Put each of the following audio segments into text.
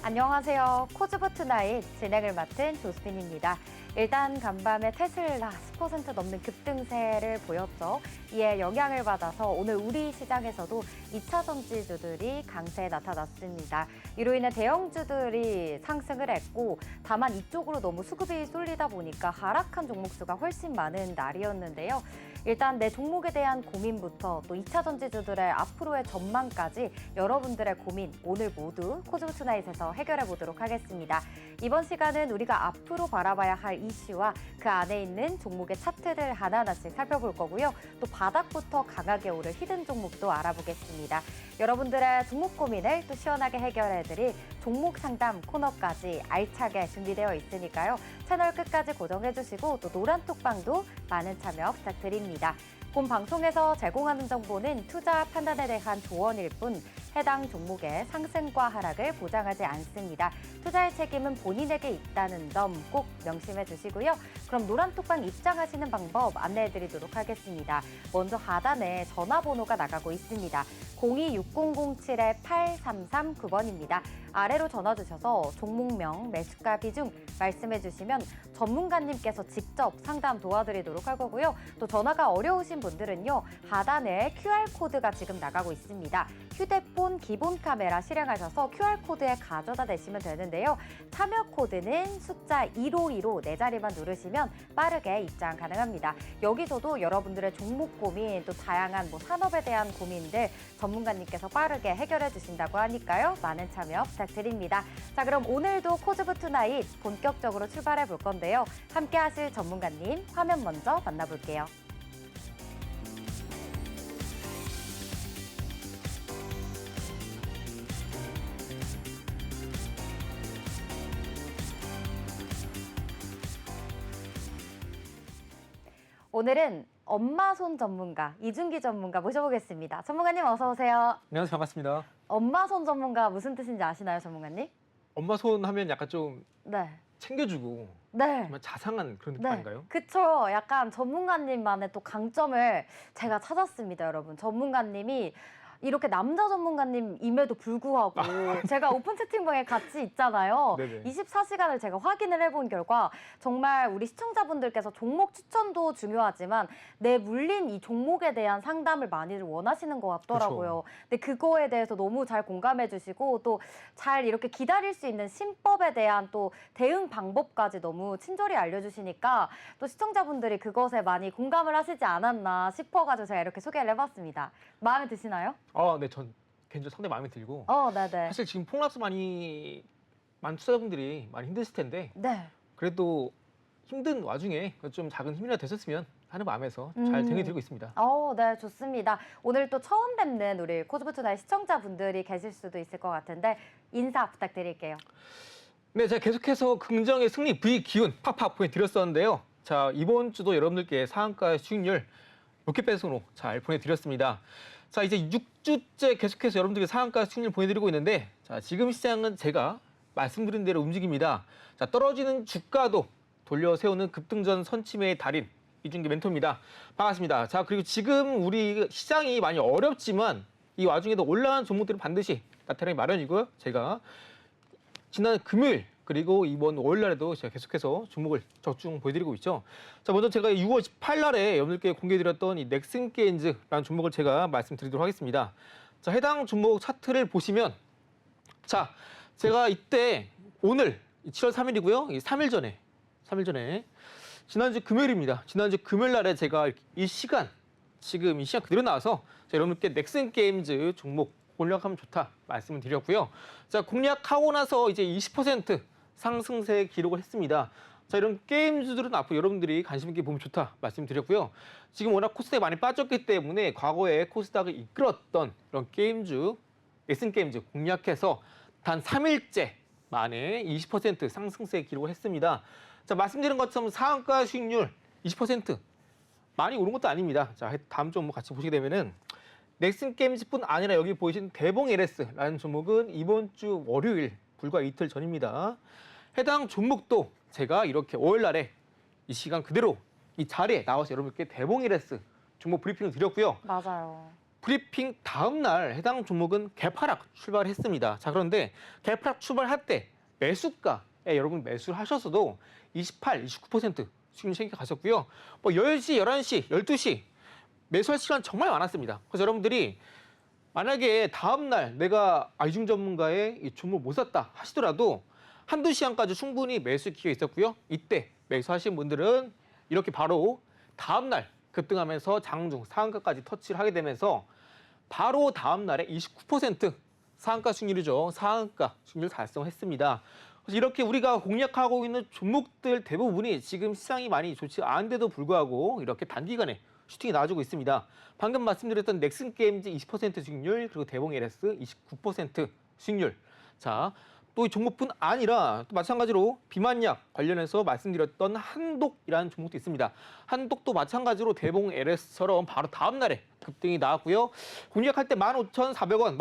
안녕하세요. 코즈부 투나잇 진행을 맡은 조스틴입니다. 일단 간밤에 테슬라 10% 넘는 급등세를 보였죠. 이에 영향을 받아서 오늘 우리 시장에서도 2차 전지주들이 강세에 나타났습니다. 이로 인해 대형주들이 상승을 했고 다만 이쪽으로 너무 수급이 쏠리다 보니까 하락한 종목수가 훨씬 많은 날이었는데요. 일단 내 종목에 대한 고민부터 또 2차 전지주들의 앞으로의 전망까지 여러분들의 고민 오늘 모두 코즈부 투나잇에서 해결해 보도록 하겠습니다. 이번 시간은 우리가 앞으로 바라봐야 할 이슈와 그 안에 있는 종목의 차트를 하나하나씩 살펴볼 거고요. 또 바닥부터 강하게 오를 히든 종목도 알아보겠습니다. 여러분들의 종목 고민을 또 시원하게 해결해드릴 종목 상담 코너까지 알차게 준비되어 있으니까요. 채널 끝까지 고정해주시고 또 노란 톡방도 많은 참여 부탁드립니다. 본 방송에서 제공하는 정보는 투자 판단에 대한 조언일 뿐 해당 종목의 상승과 하락을 보장하지 않습니다. 투자의 책임은 본인에게 있다는 점 꼭 명심해 주시고요. 그럼 노란톡방 입장하시는 방법 안내해 드리도록 하겠습니다. 먼저 하단에 전화번호가 나가고 있습니다. 026007-8339번입니다. 아래로 전화 주셔서 종목명, 매수가 비중 말씀해 주시면 전문가님께서 직접 상담 도와드리도록 할 거고요. 또 전화가 어려우신 분들은요. 하단에 QR코드가 지금 나가고 있습니다. 휴대폰 기본 카메라 실행하셔서 QR코드에 가져다 대시면 되는데요. 참여 코드는 숫자 152로 네 자리만 누르시면 빠르게 입장 가능합니다. 여기서도 여러분들의 종목 고민, 또 다양한 산업에 대한 고민들 전문가님께서 빠르게 해결해 주신다고 하니까요. 많은 참여 부탁드립니다. 자, 그럼 오늘도 코즈부 투나잇 본격적으로 출발해 볼 건데요. 함께 하실 전문가님 화면 먼저 만나볼게요. 오늘은 엄마 손 전문가 이준기 전문가 모셔보겠습니다. 전문가님 어서 오세요. 안녕하세요. 반갑습니다. 엄마 손 전문가 무슨 뜻인지 아시나요, 전문가님? 엄마 손 하면 약간 좀 네. 챙겨주고 네. 정말 자상한 그런 느낌 네. 아닌가요? 그쵸. 약간 전문가님만의 또 강점을 제가 찾았습니다, 여러분. 전문가님이 이렇게 남자 전문가님임에도 불구하고 제가 오픈 채팅방에 같이 있잖아요. 네네. 24시간을 제가 확인을 해본 결과 정말 우리 시청자분들께서 종목 추천도 중요하지만 내 물린 이 종목에 대한 상담을 많이들 원하시는 것 같더라고요. 그쵸. 근데 그거에 대해서 너무 잘 공감해 주시고 또 잘 이렇게 기다릴 수 있는 신법에 대한 또 대응 방법까지 너무 친절히 알려주시니까 또 시청자분들이 그것에 많이 공감을 하시지 않았나 싶어가지고 제가 이렇게 소개를 해봤습니다. 마음에 드시나요? 네, 전 개인적으로 상당히 마음에 들고 네네. 사실 지금 폭락수 많은 투자자분들이 많이 힘드실 텐데 네. 그래도 힘든 와중에 좀 작은 힘이라도 됐었으면 하는 마음에서 잘 대응해 드리고 있습니다. 네, 좋습니다. 오늘 또 처음 뵙는 우리 코즈부 투나잇 시청자분들이 계실 수도 있을 것 같은데 인사 부탁드릴게요. 네, 제가 계속해서 긍정의 승리 V 기운 팍팍 보내드렸었는데요. 자, 이번 주도 여러분들께 상한가 수익률 로켓 배송으로 잘 보내드렸습니다. 자, 이제 6주째 계속해서 여러분들께 상한가 수익률 보내드리고 있는데 자, 지금 시장은 제가 말씀드린 대로 움직입니다. 자, 떨어지는 주가도 돌려 세우는 급등전 선침의 달인 이준기 멘토입니다. 반갑습니다. 자, 그리고 지금 우리 시장이 많이 어렵지만 이 와중에도 올라간 종목들은 반드시 나타나기 마련이고요. 제가 지난 금요일 그리고 이번 월요일날에도 제가 계속해서 종목을 적중 보여드리고 있죠. 자, 먼저 제가 6월 18일 날에 여러분들께 공개해드렸던 이 넥슨게임즈라는 종목을 제가 말씀드리도록 하겠습니다. 자, 해당 종목 차트를 보시면 자, 제가 이때 오늘 7월 3일이고요. 3일 전에 지난주 금요일입니다. 지난주 금요일 날에 제가 이 시간 지금 이 시간 그대로 나와서 여러분께 넥슨게임즈 종목 공략하면 좋다 말씀을 드렸고요. 자, 공략하고 나서 이제 20% 상승세 기록을 했습니다. 자, 이런 게임주들은 앞으로 여러분들이 관심 있게 보면 좋다 말씀드렸고요. 지금 워낙 코스닥이 많이 빠졌기 때문에 과거에 코스닥을 이끌었던 이런 게임주, 넥슨게임즈 공략해서 단 3일째 만에 20% 상승세 기록을 했습니다. 자, 말씀드린 것처럼 상한가 수익률 20% 많이 오른 것도 아닙니다. 자, 다음 종목 같이 보시게 되면은 넥슨게임즈뿐 아니라 여기 보이신 대봉 LS라는 종목은 이번 주 월요일 불과 이틀 전입니다. 해당 종목도 제가 이렇게 5일 날에 이 시간 그대로 이 자리에 나와서 여러분께 대봉 LS 종목 브리핑을 드렸고요. 맞아요. 브리핑 다음 날 해당 종목은 개파락 출발했습니다. 자, 그런데 개파락 출발할 때 매수가에 여러분 매수를 하셨어도 28, 29% 수익률 챙겨 가셨고요. 뭐 10시, 11시, 12시 매수할 시간 정말 많았습니다. 그래서 여러분들이 만약에 다음 날 내가 이중 전문가의 이 종목 못 샀다 하시더라도 한두 시간까지 충분히 매수 기회가 있었고요. 이때 매수하신 분들은 이렇게 바로 다음 날 급등하면서 장중 상한가까지 터치를 하게 되면서 바로 다음 날에 29% 상한가 수익률이죠. 상한가 수익률 달성했습니다. 그래서 이렇게 우리가 공략하고 있는 종목들 대부분이 지금 시장이 많이 좋지 않은데도 불구하고 이렇게 단기간에 슈팅이 나와주고 있습니다. 방금 말씀드렸던 넥슨 게임즈 20% 수익률, 그리고 대봉 LS 29% 수익률. 자, 또 이 종목뿐 아니라 또 마찬가지로 비만약 관련해서 말씀드렸던 한독이라는 종목도 있습니다. 한독도 마찬가지로 대봉 LS처럼 바로 다음 날에 급등이 나왔고요. 공략할 때 15,400원,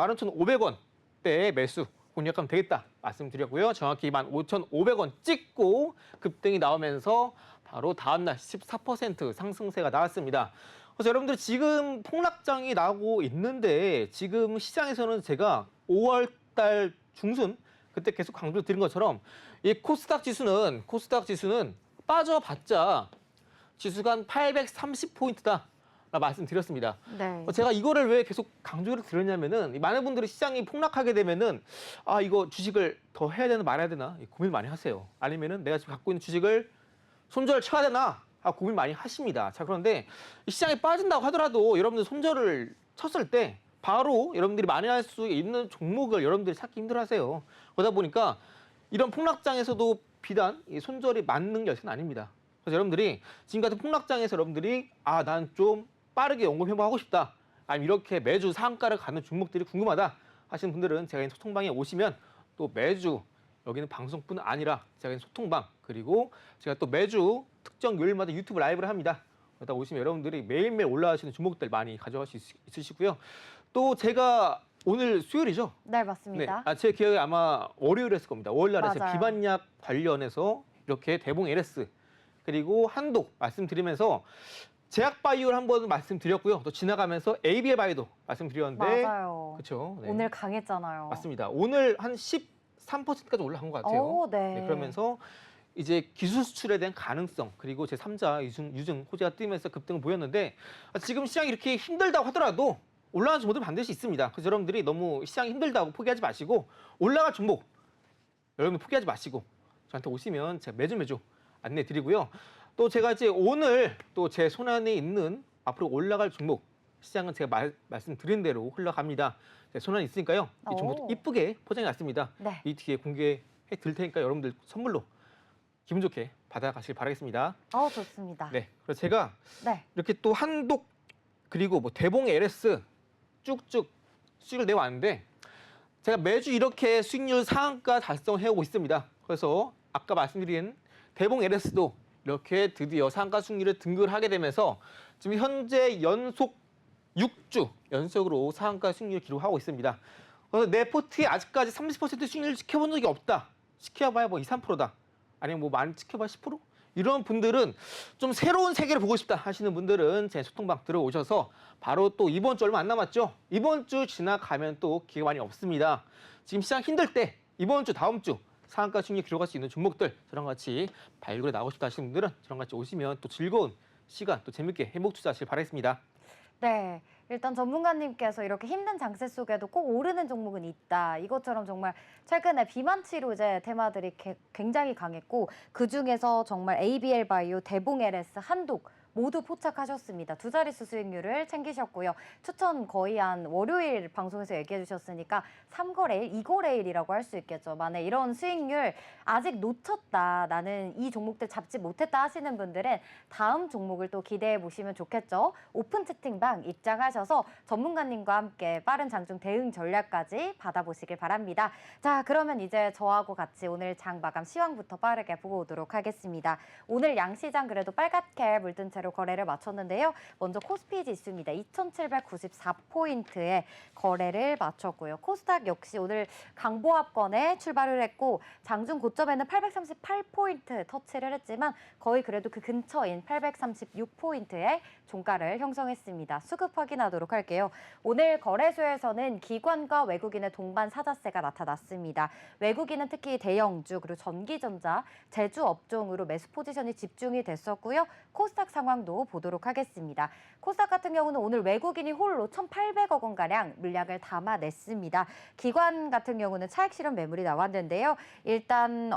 15,500원대에 매수 공략하면 되겠다 말씀드렸고요. 정확히 15,500원 찍고 급등이 나오면서 바로 다음 날 14% 상승세가 나왔습니다. 그래서 여러분들 지금 폭락장이 나오고 있는데 지금 시장에서는 제가 5월 달 중순 그때 계속 강조를 드린 것처럼 이 코스닥 지수는 빠져봤자 지수가 한 830포인트다 말씀드렸습니다. 네. 제가 이거를 왜 계속 강조를 드렸냐면은 많은 분들이 시장이 폭락하게 되면은 이거 주식을 더 해야 되나 말아야 되나 고민 많이 하세요. 아니면은 내가 지금 갖고 있는 주식을 손절을 쳐야 되나 고민 많이 하십니다. 자, 그런데 시장이 빠진다고 하더라도 여러분들 손절을 쳤을 때 바로 여러분들이 만회할 수 있는 종목을 여러분들이 찾기 힘들어하세요. 그러다 보니까 이런 폭락장에서도 비단 이 손절이 맞는 결승은 아닙니다. 그래서 여러분들이 지금 같은 폭락장에서 여러분들이 난 좀 빠르게 연금 회복하고 싶다. 아니면 이렇게 매주 상한가를 가는 종목들이 궁금하다 하시는 분들은 제가 있는 소통방에 오시면 또 매주 여기는 방송뿐 아니라 제가 있는 소통방 그리고 제가 또 매주 특정 요일마다 유튜브 라이브를 합니다. 그러다 오시면 여러분들이 매일매일 올라가시는 종목들 많이 가져갈 수 있으시고요. 또 제가 오늘 수요일이죠? 네, 맞습니다. 네. 제 기억에 아마 월요일이었을 겁니다. 월요일날에 맞아요. 비만약 관련해서 이렇게 대봉 LS 그리고 한독 말씀드리면서 제약바이오를 한번 말씀드렸고요. 또 지나가면서 ABL 바이오도 말씀드렸는데 맞아요. 그렇죠. 네. 오늘 강했잖아요. 맞습니다. 오늘 한 13%까지 올라간 것 같아요. 오, 네. 그러면서 이제 기술 수출에 대한 가능성 그리고 제3자 유증 호재가 뜨면서 급등을 보였는데 지금 시장이 이렇게 힘들다고 하더라도 올라가는 종목들 반드시 있습니다. 그래서 여러분들이 너무 시장이 힘들다고 포기하지 마시고 올라갈 종목 여러분 포기하지 마시고 저한테 오시면 제가 매주 안내 드리고요. 또 제가 이제 오늘 또 제 손안에 있는 앞으로 올라갈 종목 시장은 제가 말씀드린 대로 흘러갑니다. 제 손안에 있으니까요. 이 종목도 이쁘게 포장해 놨습니다. 네. 이 뒤에 공개해 드릴 테니까 여러분들 선물로 기분 좋게 받아가시길 바라겠습니다. 좋습니다. 네. 그래서 제가 네. 이렇게 또 한독 그리고 뭐 대봉 LS 쭉쭉 수익을 내왔는데 제가 매주 이렇게 수익률 상한가 달성해오고 있습니다. 그래서 아까 말씀드린 대봉 LS도 이렇게 드디어 상한가 수익률을 등극하게 되면서 지금 현재 연속 6주 연속으로 상한가 수익률을 기록하고 있습니다. 그래서 내 포트에 아직까지 30% 수익률을 지켜본 적이 없다. 지켜봐야 뭐 2, 3%다. 아니면 뭐 많이 지켜봐 10%? 이런 분들은 좀 새로운 세계를 보고 싶다 하시는 분들은 제 소통방 들어오셔서 바로 또 이번 주 얼마 안 남았죠? 이번 주 지나가면 또 기회가 많이 없습니다. 지금 시장 힘들 때 이번 주 다음 주 상한가 수익률 기록할 수 있는 종목들 저랑 같이 발굴해 나가고 싶다 하시는 분들은 저랑 같이 오시면 또 즐거운 시간 또 재밌게 행복 투자하시길 바라겠습니다. 네, 일단 전문가님께서 이렇게 힘든 장세 속에도 꼭 오르는 종목은 있다. 이것처럼 정말 최근에 비만 치료제 테마들이 굉장히 강했고 그중에서 정말 ABL 바이오, 대봉 LS, 한독 모두 포착하셨습니다. 두 자릿수 수익률을 챙기셨고요. 추천 거의 한 월요일 방송에서 얘기해 주셨으니까 3거래일, 2거래일이라고 할 수 있겠죠. 만약 이런 수익률 아직 놓쳤다, 나는 이 종목들 잡지 못했다 하시는 분들은 다음 종목을 또 기대해 보시면 좋겠죠. 오픈 채팅방 입장하셔서 전문가님과 함께 빠른 장중 대응 전략까지 받아보시길 바랍니다. 자, 그러면 이제 저하고 같이 오늘 장 마감 시황부터 빠르게 보고 오도록 하겠습니다. 오늘 양시장 그래도 빨갛게 물든 채로 상승세로 거래를 마쳤는데요. 먼저 코스피 지수입니다. 2,794포인트의 거래를 마쳤고요. 코스닥 역시 오늘 강보합권에 출발을 했고 장중 고점에는 838포인트 터치를 했지만 거의 그래도 그 근처인 836포인트의 종가를 형성했습니다. 수급 확인하도록 할게요. 오늘 거래소에서는 기관과 외국인의 동반 사자세가 나타났습니다. 외국인은 특히 대형주 그리고 전기전자, 제주 업종으로 매수 포지션이 집중이 됐었고요. 코스닥 상황도 보도록 하겠습니다. 코스닥 같은 경우는 오늘 외국인이 홀로 1,800억 원가량 물량을 담아냈습니다. 기관 같은 경우는 차익 실현 매물이 나왔는데요. 일단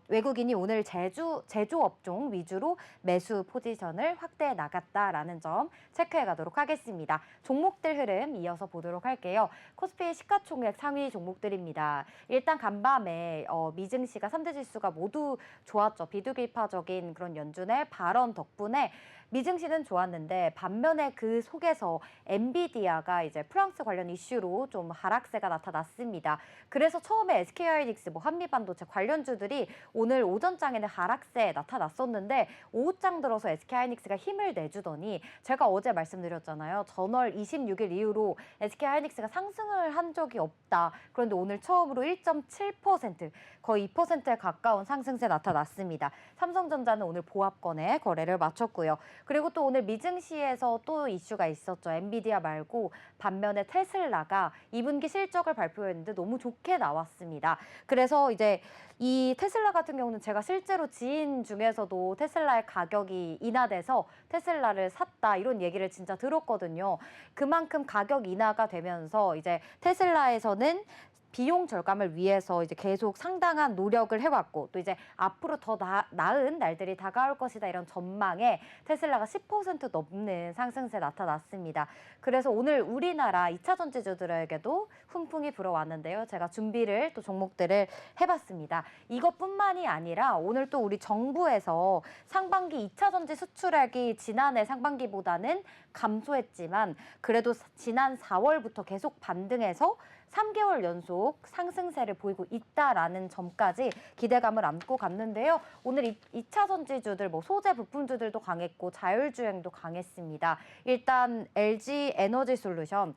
외국인이 오늘 제조 업종 위주로 매수 포지션을 확대해 나갔다라는 점 체크해 가도록 하겠습니다. 종목들 흐름 이어서 보도록 할게요. 코스피 시가총액 상위 종목들입니다. 일단 간밤에 미증시가 3대 지수가 모두 좋았죠. 비둘기파적인 그런 연준의 발언 덕분에 미증시는 좋았는데 반면에 그 속에서 엔비디아가 이제 프랑스 관련 이슈로 좀 하락세가 나타났습니다. 그래서 처음에 SK하이닉스, 한미반도체 관련주들이 오늘 오전장에는 하락세 나타났었는데 오후장 들어서 SK하이닉스가 힘을 내주더니 제가 어제 말씀드렸잖아요. 전월 26일 이후로 SK하이닉스가 상승을 한 적이 없다. 그런데 오늘 처음으로 1.7% 거의 2%에 가까운 상승세 나타났습니다. 삼성전자는 오늘 보합권에 거래를 마쳤고요. 그리고 또 오늘 미증시에서 또 이슈가 있었죠. 엔비디아 말고 반면에 테슬라가 2분기 실적을 발표했는데 너무 좋게 나왔습니다. 그래서 이제 이 테슬라 같은 경우는 제가 실제로 지인 중에서도 테슬라의 가격이 인하돼서 테슬라를 샀다 이런 얘기를 진짜 들었거든요. 그만큼 가격 인하가 되면서 이제 테슬라에서는 비용 절감을 위해서 이제 계속 상당한 노력을 해왔고 또 이제 앞으로 더 나은 날들이 다가올 것이다 이런 전망에 테슬라가 10% 넘는 상승세 나타났습니다. 그래서 오늘 우리나라 2차 전지주들에게도 훈풍이 불어왔는데요. 제가 준비를 또 종목들을 해봤습니다. 이것뿐만이 아니라 오늘 또 우리 정부에서 상반기 2차 전지 수출액이 지난해 상반기보다는 감소했지만 그래도 지난 4월부터 계속 반등해서 3개월 연속 상승세를 보이고 있다라는 점까지 기대감을 안고 갔는데요. 오늘 2차 전지주들 소재 부품주들도 강했고 자율주행도 강했습니다. 일단 LG 에너지 솔루션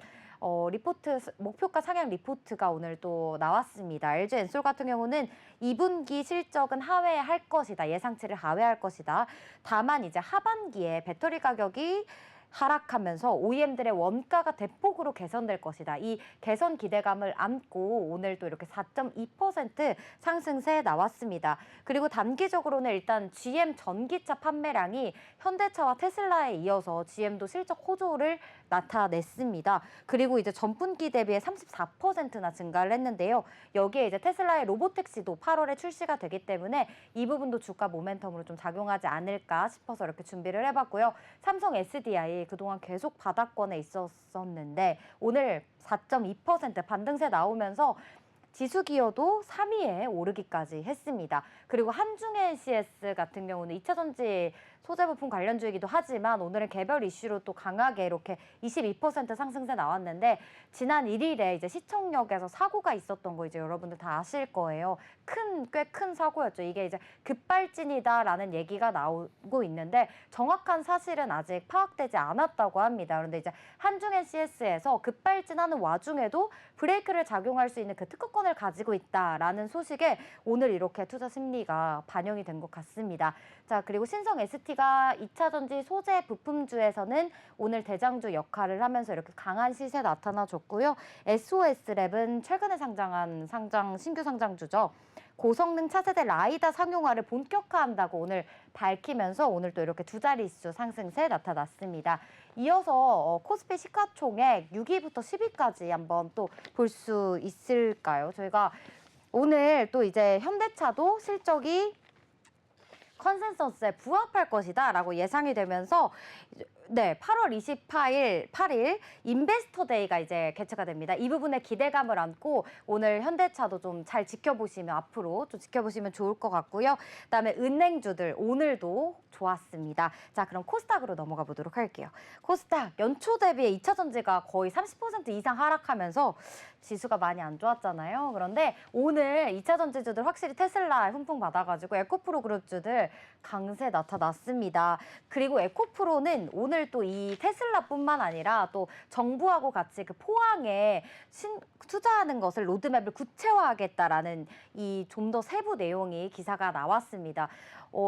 리포트 목표가 상향 리포트가 오늘 또 나왔습니다. LG 엔솔 같은 경우는 2분기 실적은 하회할 것이다. 예상치를 하회할 것이다. 다만 이제 하반기에 배터리 가격이 하락하면서 OEM들의 원가가 대폭으로 개선될 것이다. 이 개선 기대감을 안고 오늘 또 이렇게 4.2% 상승세 나왔습니다. 그리고 단기적으로는 일단 GM 전기차 판매량이 현대차와 테슬라에 이어서 GM도 실적 호조를 나타냈습니다. 그리고 이제 전분기 대비해 34%나 증가를 했는데요. 여기에 이제 테슬라의 로보택시도 8월에 출시가 되기 때문에 이 부분도 주가 모멘텀으로 좀 작용하지 않을까 싶어서 이렇게 준비를 해봤고요. 삼성 SDI 그동안 계속 바닥권에 있었는데 오늘 4.2% 반등세 나오면서 지수 기여도 3위에 오르기까지 했습니다. 그리고 한중에 NCS 같은 경우는 2차 전지 소재 부품 관련주이기도 하지만 오늘은 개별 이슈로 또 강하게 이렇게 22% 상승세 나왔는데 지난 1일에 이제 시청역에서 사고가 있었던 거 이제 여러분들 다 아실 거예요. 꽤 큰 사고였죠. 이게 이제 급발진이다라는 얘기가 나오고 있는데 정확한 사실은 아직 파악되지 않았다고 합니다. 그런데 이제 한중 NCS에서 급발진하는 와중에도 브레이크를 작용할 수 있는 그 특허권을 가지고 있다라는 소식에 오늘 이렇게 투자 심리가 반영이 된 것 같습니다. 자, 그리고 신성 ST가 2차 전지 소재 부품주에서는 오늘 대장주 역할을 하면서 이렇게 강한 시세 나타나줬고요. SOS랩은 최근에 상장한 신규 상장주죠. 고성능 차세대 라이다 상용화를 본격화한다고 오늘 밝히면서 오늘 또 이렇게 두 자릿수 상승세 나타났습니다. 이어서 코스피 시가총액 6위부터 10위까지 한번 또 볼 수 있을까요? 저희가 오늘 또 이제 현대차도 실적이 컨센서스에 부합할 것이다 라고 예상이 되면서 네, 8월 28일 인베스터 데이가 이제 개최가 됩니다. 이 부분에 기대감을 안고 오늘 현대차도 좀 잘 지켜보시면 앞으로 좀 지켜보시면 좋을 것 같고요. 그다음에 은행주들 오늘도 좋았습니다. 자, 그럼 코스닥으로 넘어가 보도록 할게요. 코스닥 연초 대비해 2차 전지가 거의 30% 이상 하락하면서 지수가 많이 안 좋았잖아요. 그런데 오늘 2차 전지주들 확실히 테슬라 훈풍 받아가지고 에코프로 그룹주들 강세 나타났습니다. 그리고 에코프로는 오늘 또 이 테슬라뿐만 아니라 또 정부하고 같이 그 포항에 투자하는 것을 로드맵을 구체화하겠다라는 이 좀 더 세부 내용이 기사가 나왔습니다.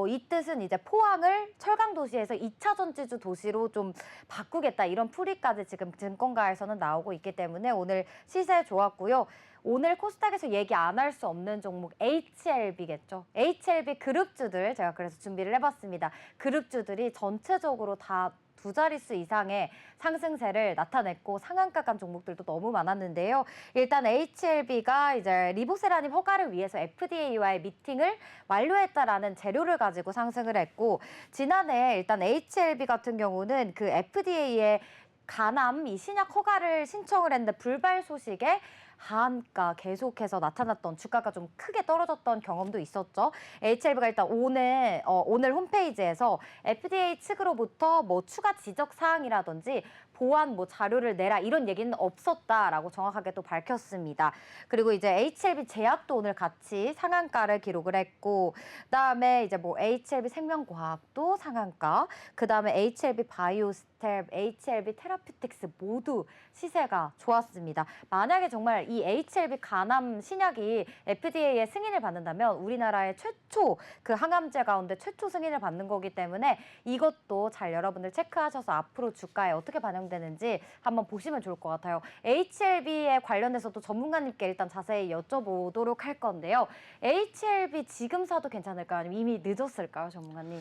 이 뜻은 이제 포항을 철강 도시에서 2차 전지주 도시로 좀 바꾸겠다 이런 풀이까지 지금 증권가에서는 나오고 있기 때문에 오늘 시세 좋았고요. 오늘 코스닥에서 얘기 안 할 수 없는 종목 HLB겠죠. HLB 그룹주들 제가 그래서 준비를 해봤습니다. 그룹주들이 전체적으로 다 두 자릿수 이상의 상승세를 나타냈고 상한가 간 종목들도 너무 많았는데요. 일단 HLB가 이제 리보세라님 허가를 위해서 FDA와의 미팅을 완료했다라는 재료를 가지고 상승을 했고 지난해 일단 HLB 같은 경우는 그 FDA의 간암 이 신약 허가를 신청을 했는데 불발 소식에 하한가 계속해서 나타났던 주가가 좀 크게 떨어졌던 경험도 있었죠. HLB가 일단 오늘 홈페이지에서 FDA 측으로부터 뭐 추가 지적 사항이라든지 보완 자료를 내라 이런 얘기는 없었다라고 정확하게 또 밝혔습니다. 그리고 이제 HLB 제약도 오늘 같이 상한가를 기록을 했고 그다음에 이제 HLB 생명과학도 상한가, 그다음에 HLB 바이오스텝, HLB 테라피틱스 모두 시세가 좋았습니다. 만약에 정말 이 HLB 간암 신약이 FDA의 승인을 받는다면 우리나라의 최초 그 항암제 가운데 최초 승인을 받는 거기 때문에 이것도 잘 여러분들 체크하셔서 앞으로 주가에 어떻게 반영되는지 한번 보시면 좋을 것 같아요. HLB에 관련해서도 전문가님께 일단 자세히 여쭤보도록 할 건데요. HLB 지금 사도 괜찮을까요? 아니면 이미 늦었을까요, 전문가님?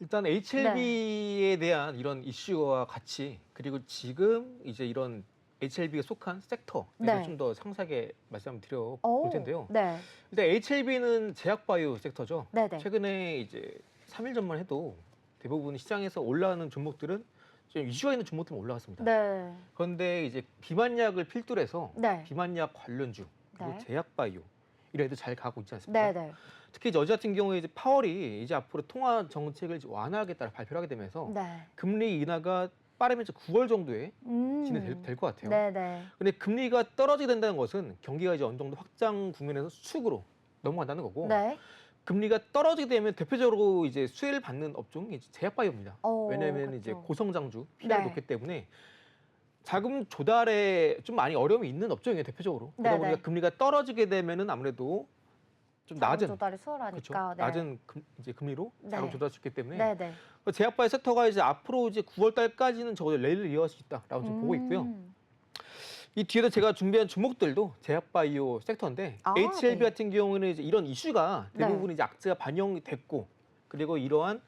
일단 HLB에 대한 이런 이슈와 같이 그리고 지금 이제 이런 HLB가 속한 섹터에 네. 좀 더 상세하게 말씀을 드려볼 텐데요. 네. 일단 HLB는 제약바이오 섹터죠. 네네. 최근에 이제 3일 전만 해도 대부분 시장에서 올라가는 종목들은 좀 이슈가 있는 종목들만 올라갔습니다. 네. 그런데 이제 비만약을 필두로 해서 네. 비만약 관련주 그리고 네. 제약바이오 이런 애들 잘 가고 있지 않습니까? 네네. 특히 어제 같은 경우에 이제 파월이 이제 앞으로 통화 정책을 이제 완화하겠다는 발표를 하게 되면서 네. 금리 인하가 빠르면 9월 정도에 진행될 것 같아요. 네네. 근데 금리가 떨어지게 된다는 것은 경기가 이제 어느 정도 확장 국면에서 수축으로 넘어간다는 거고 네. 금리가 떨어지게 되면 대표적으로 이제 수혜를 받는 업종이 이제 제약바이오입니다. 왜냐하면 그렇죠. 이제 고성장주 피해가 네. 높기 때문에 자금 조달에 좀 많이 어려움이 있는 업종이에요, 대표적으로. 그러다 네네. 보니까 금리가 떨어지게 되면은 아무래도 좀 낮은 조달이 그렇죠. 수월하니까. 네. 낮은 이제 금리로 자금 네. 조달할 수 있기 때문에 네네. 제약바이오 섹터가 이제 앞으로 이제 9월 달까지는 적어도 랠리를 이어갈 수 있다라고 좀 보고 있고요. 이 뒤에도 제가 준비한 종목들도 제약바이오 섹터인데 HLB 네. 같은 경우는 이제 이런 이슈가 대부분 이제 악재가 반영이 됐고 그리고 이러한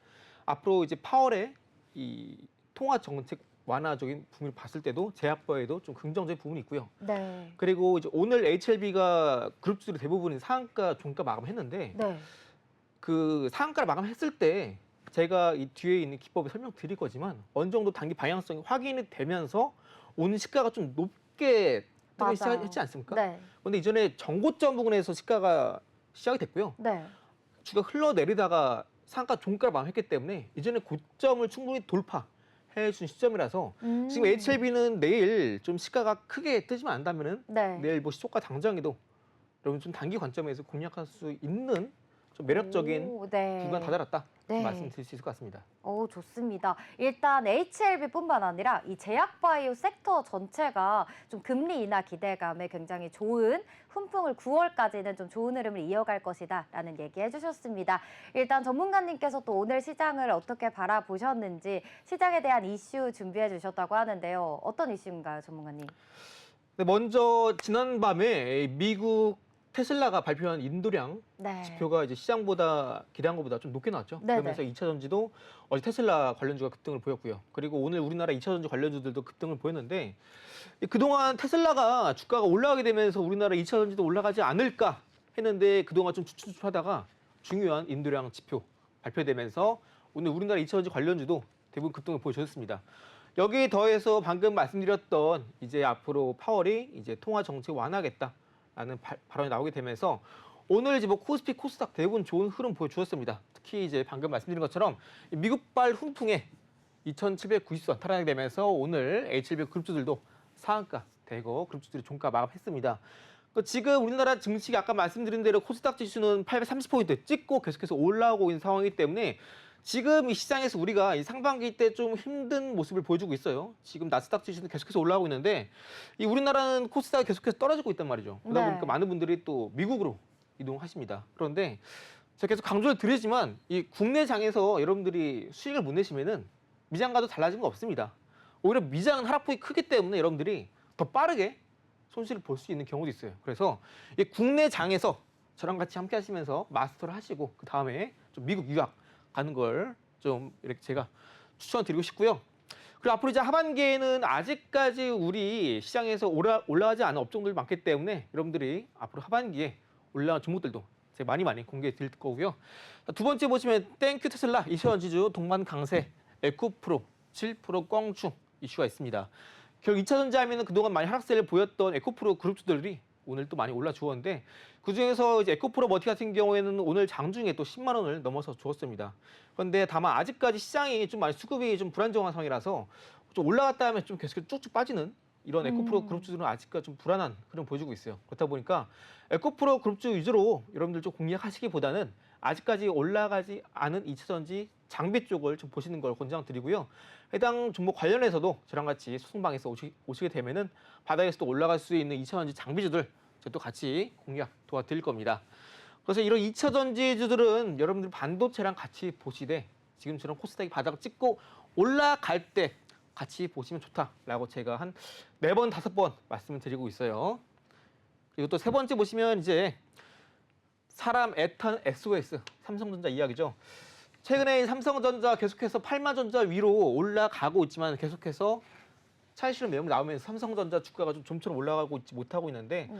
앞으로 이제 파월의 이 통화 정책 완화적인 부분을 봤을 때도 제약바이오에도 좀 긍정적인 부분이 있고요. 네. 그리고 이제 오늘 HLB가 그룹주들이 대부분 상한가 종가 마감했는데 네. 그 상한가를 마감했을 때 제가 이 뒤에 있는 기법을 설명드릴 거지만 어느 정도 단기 방향성이 확인이 되면서 오늘 시가가 좀 높게 뜨기 시작했지 않습니까? 네. 그런데 이전에 정고점 부분에서 시가가 시작이 됐고요. 네. 주가 흘러내리다가 상한가 종가를 마감했기 때문에 이전에 고점을 충분히 돌파해 준 시점이라서 지금 HLB는 내일 좀 시가가 크게 뜨지만 않다면은 네. 내일 뭐 시초가 당장에도 여러분 좀 단기 관점에서 공략할 수 있는 좀 매력적인 네. 구간 다다랐다 네. 말씀드릴 수 있을 것 같습니다. 좋습니다. 일단 HLB뿐만 아니라 이 제약바이오 섹터 전체가 좀 금리 인하 기대감에 굉장히 좋은 훈풍을 9월까지는 좀 좋은 흐름을 이어갈 것이다라는 얘기해 주셨습니다. 일단 전문가님께서 또 오늘 시장을 어떻게 바라보셨는지 시장에 대한 이슈 준비해 주셨다고 하는데요. 어떤 이슈인가요, 전문가님? 네, 먼저 지난밤에 미국 테슬라가 발표한 인도량 네. 지표가 이제 시장보다 기대한 것보다 좀 높게 나왔죠. 네네. 그러면서 2차 전지도 어제 테슬라 관련주가 급등을 보였고요. 그리고 오늘 우리나라 2차 전지 관련주들도 급등을 보였는데 그동안 테슬라가 주가가 올라가게 되면서 우리나라 2차 전지도 올라가지 않을까 했는데 그동안 좀 주춤주춤하다가 중요한 인도량 지표 발표되면서 오늘 우리나라 2차 전지 관련주도 대부분 급등을 보여줬습니다. 여기에 더해서 방금 말씀드렸던 이제 앞으로 파월이 이제 통화 정책 완화하겠다라는 발언이 나오게 되면서 오늘 이제 뭐 코스피, 코스닥 대부분 좋은 흐름 보여주었습니다. 특히 이제 방금 말씀드린 것처럼 미국발 훈풍에 2,790선 탈환하게 되면서 오늘 H700 그룹주들도 상한가, 대거 그룹주들이 종가 마감했습니다. 지금 우리나라 증시 아까 말씀드린 대로 코스닥 지수는 830포인트 찍고 계속해서 올라오고 있는 상황이기 때문에 지금 이 시장에서 우리가 이 상반기 때 좀 힘든 모습을 보여주고 있어요. 지금 나스닥 지수는 계속해서 올라오고 있는데 이 우리나라는 코스닥이 계속해서 떨어지고 있단 말이죠. 그러다 보니까 많은 분들이 또 미국으로 이동하십니다. 그런데 제가 계속 강조를 드리지만 이 국내 장에서 여러분들이 수익을 못 내시면은 미장과도 달라진 거 없습니다. 오히려 미장은 하락폭이 크기 때문에 여러분들이 더 빠르게 손실을 볼 수 있는 경우도 있어요. 그래서 이 국내 장에서 저랑 같이 함께 하시면서 마스터를 하시고 그 다음에 좀 미국 유학 가는 걸 좀 이렇게 제가 추천드리고 싶고요. 그리고 앞으로 이제 하반기에는 아직까지 우리 시장에서 올라가지 않은 업종들 많기 때문에 여러분들이 앞으로 하반기에 올라간 종목들도 제가 많이 공개해 드릴 거고요. 두 번째 보시면 땡큐 테슬라, 이시원지주, 동반 강세, 에코프로, 7% 꽝충 이슈가 있습니다. 결국 2차전지 하면은 그동안 많이 하락세를 보였던 에코프로 그룹주들이 오늘 또 많이 올라 주었는데 그중에서 이제 에코프로 머티 같은 경우에는 오늘 장중에 또 10만 원을 넘어서 주었습니다. 그런데 다만 아직까지 시장이 좀 많이 수급이 좀 불안정한 상황이라서 좀 올라갔다 하면 좀 계속 쭉쭉 빠지는 이런 에코프로 그룹주들은 아직까지 좀 불안한 흐름 보여주고 있어요. 그렇다 보니까 에코프로 그룹주 위주로 여러분들 좀 공략하시기보다는 아직까지 올라가지 않은 2차전지 장비 쪽을 좀 보시는 걸 권장드리고요. 해당 종목 관련해서도 저랑 같이 소통방에서 오시게 되면은 바닥에서 또 올라갈 수 있는 2차전지 장비주들 제가 또 같이 공략 도와드릴 겁니다. 그래서 이런 2차전지주들은 여러분들 반도체랑 같이 보시되 지금처럼 코스닥이 바닥을 찍고 올라갈 때 같이 보시면 좋다라고 제가 한 4번, 5번 말씀을 드리고 있어요. 그리고 또 세 번째 보시면 이제 사람, 애탄, SOS, 삼성전자 이야기죠. 최근에 삼성전자 계속해서 8만 전자 위로 올라가고 있지만 계속해서 차익 실현 내용이 나오면서 삼성전자 주가가 좀 좀처럼 올라가고 있지 못하고 있는데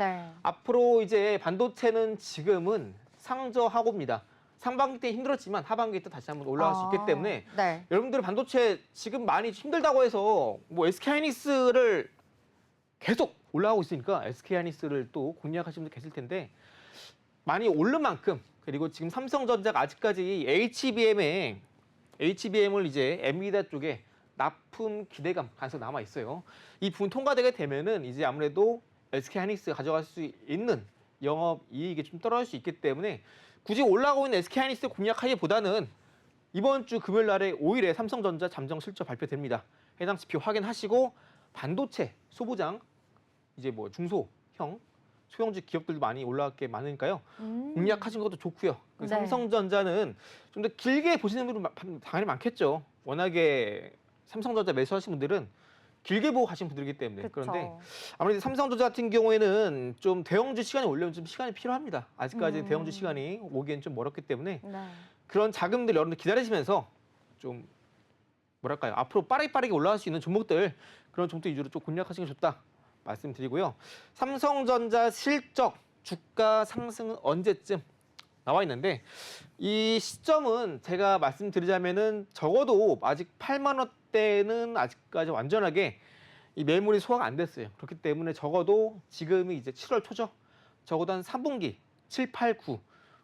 앞으로 이제 반도체는 지금은 상저하고입니다. 상반기 때 힘들었지만 하반기 때 다시 한번 올라갈 수 있기 때문에 여러분들 반도체 지금 많이 힘들다고 해서 뭐 SK하이닉스를 계속 올라가고 있으니까 SK하이닉스를 또 공략하시는 분들 계실 텐데 많이 오른 만큼 그리고 지금 삼성전자가 아직까지 HBM을 이제 엔비디아 쪽에 납품 기대감 가능성 남아 있어요. 이 부분 통과되게 되면은 이제 아무래도 SK하이닉스가 가져갈 수 있는 영업 이익이 좀 떨어질 수 있기 때문에 굳이 올라가고 있는 SK하이닉스 공략하기보다는 이번 주 금요일 날에 5일에 삼성전자 잠정 실적 발표됩니다. 해당 지표 확인하시고 반도체 소부장 이제 뭐 중소형 소형주 기업들도 많이 올라갈 많으니까요. 공략하신 것도 좋고요. 삼성전자는 좀 더 길게 보시는 분들 당연히 많겠죠. 워낙에 삼성전자 매수하신 분들은 길게 보고 가신 분들이기 때문에. 그런데 아무래도 삼성전자 같은 경우에는 좀 대형주 시간이 오려면 좀 시간이 필요합니다. 아직까지 대형주 시간이 오기엔 좀 멀었기 때문에 그런 자금들 여러분들 기다리시면서 좀 뭐랄까요 앞으로 빠르게 올라갈 수 있는 종목들 그런 종목 위주로 좀 공략하시는 게 좋다 말씀드리고요. 삼성전자 실적 주가 상승은 언제쯤 나와 있는데 이 시점은 제가 말씀드리자면은 적어도 아직 8만 원대는 아직까지 완전하게 이 매물이 소화가 안 됐어요. 그렇기 때문에 적어도 지금이 이제 7월 초죠. 적어도 한 3분기 7, 8,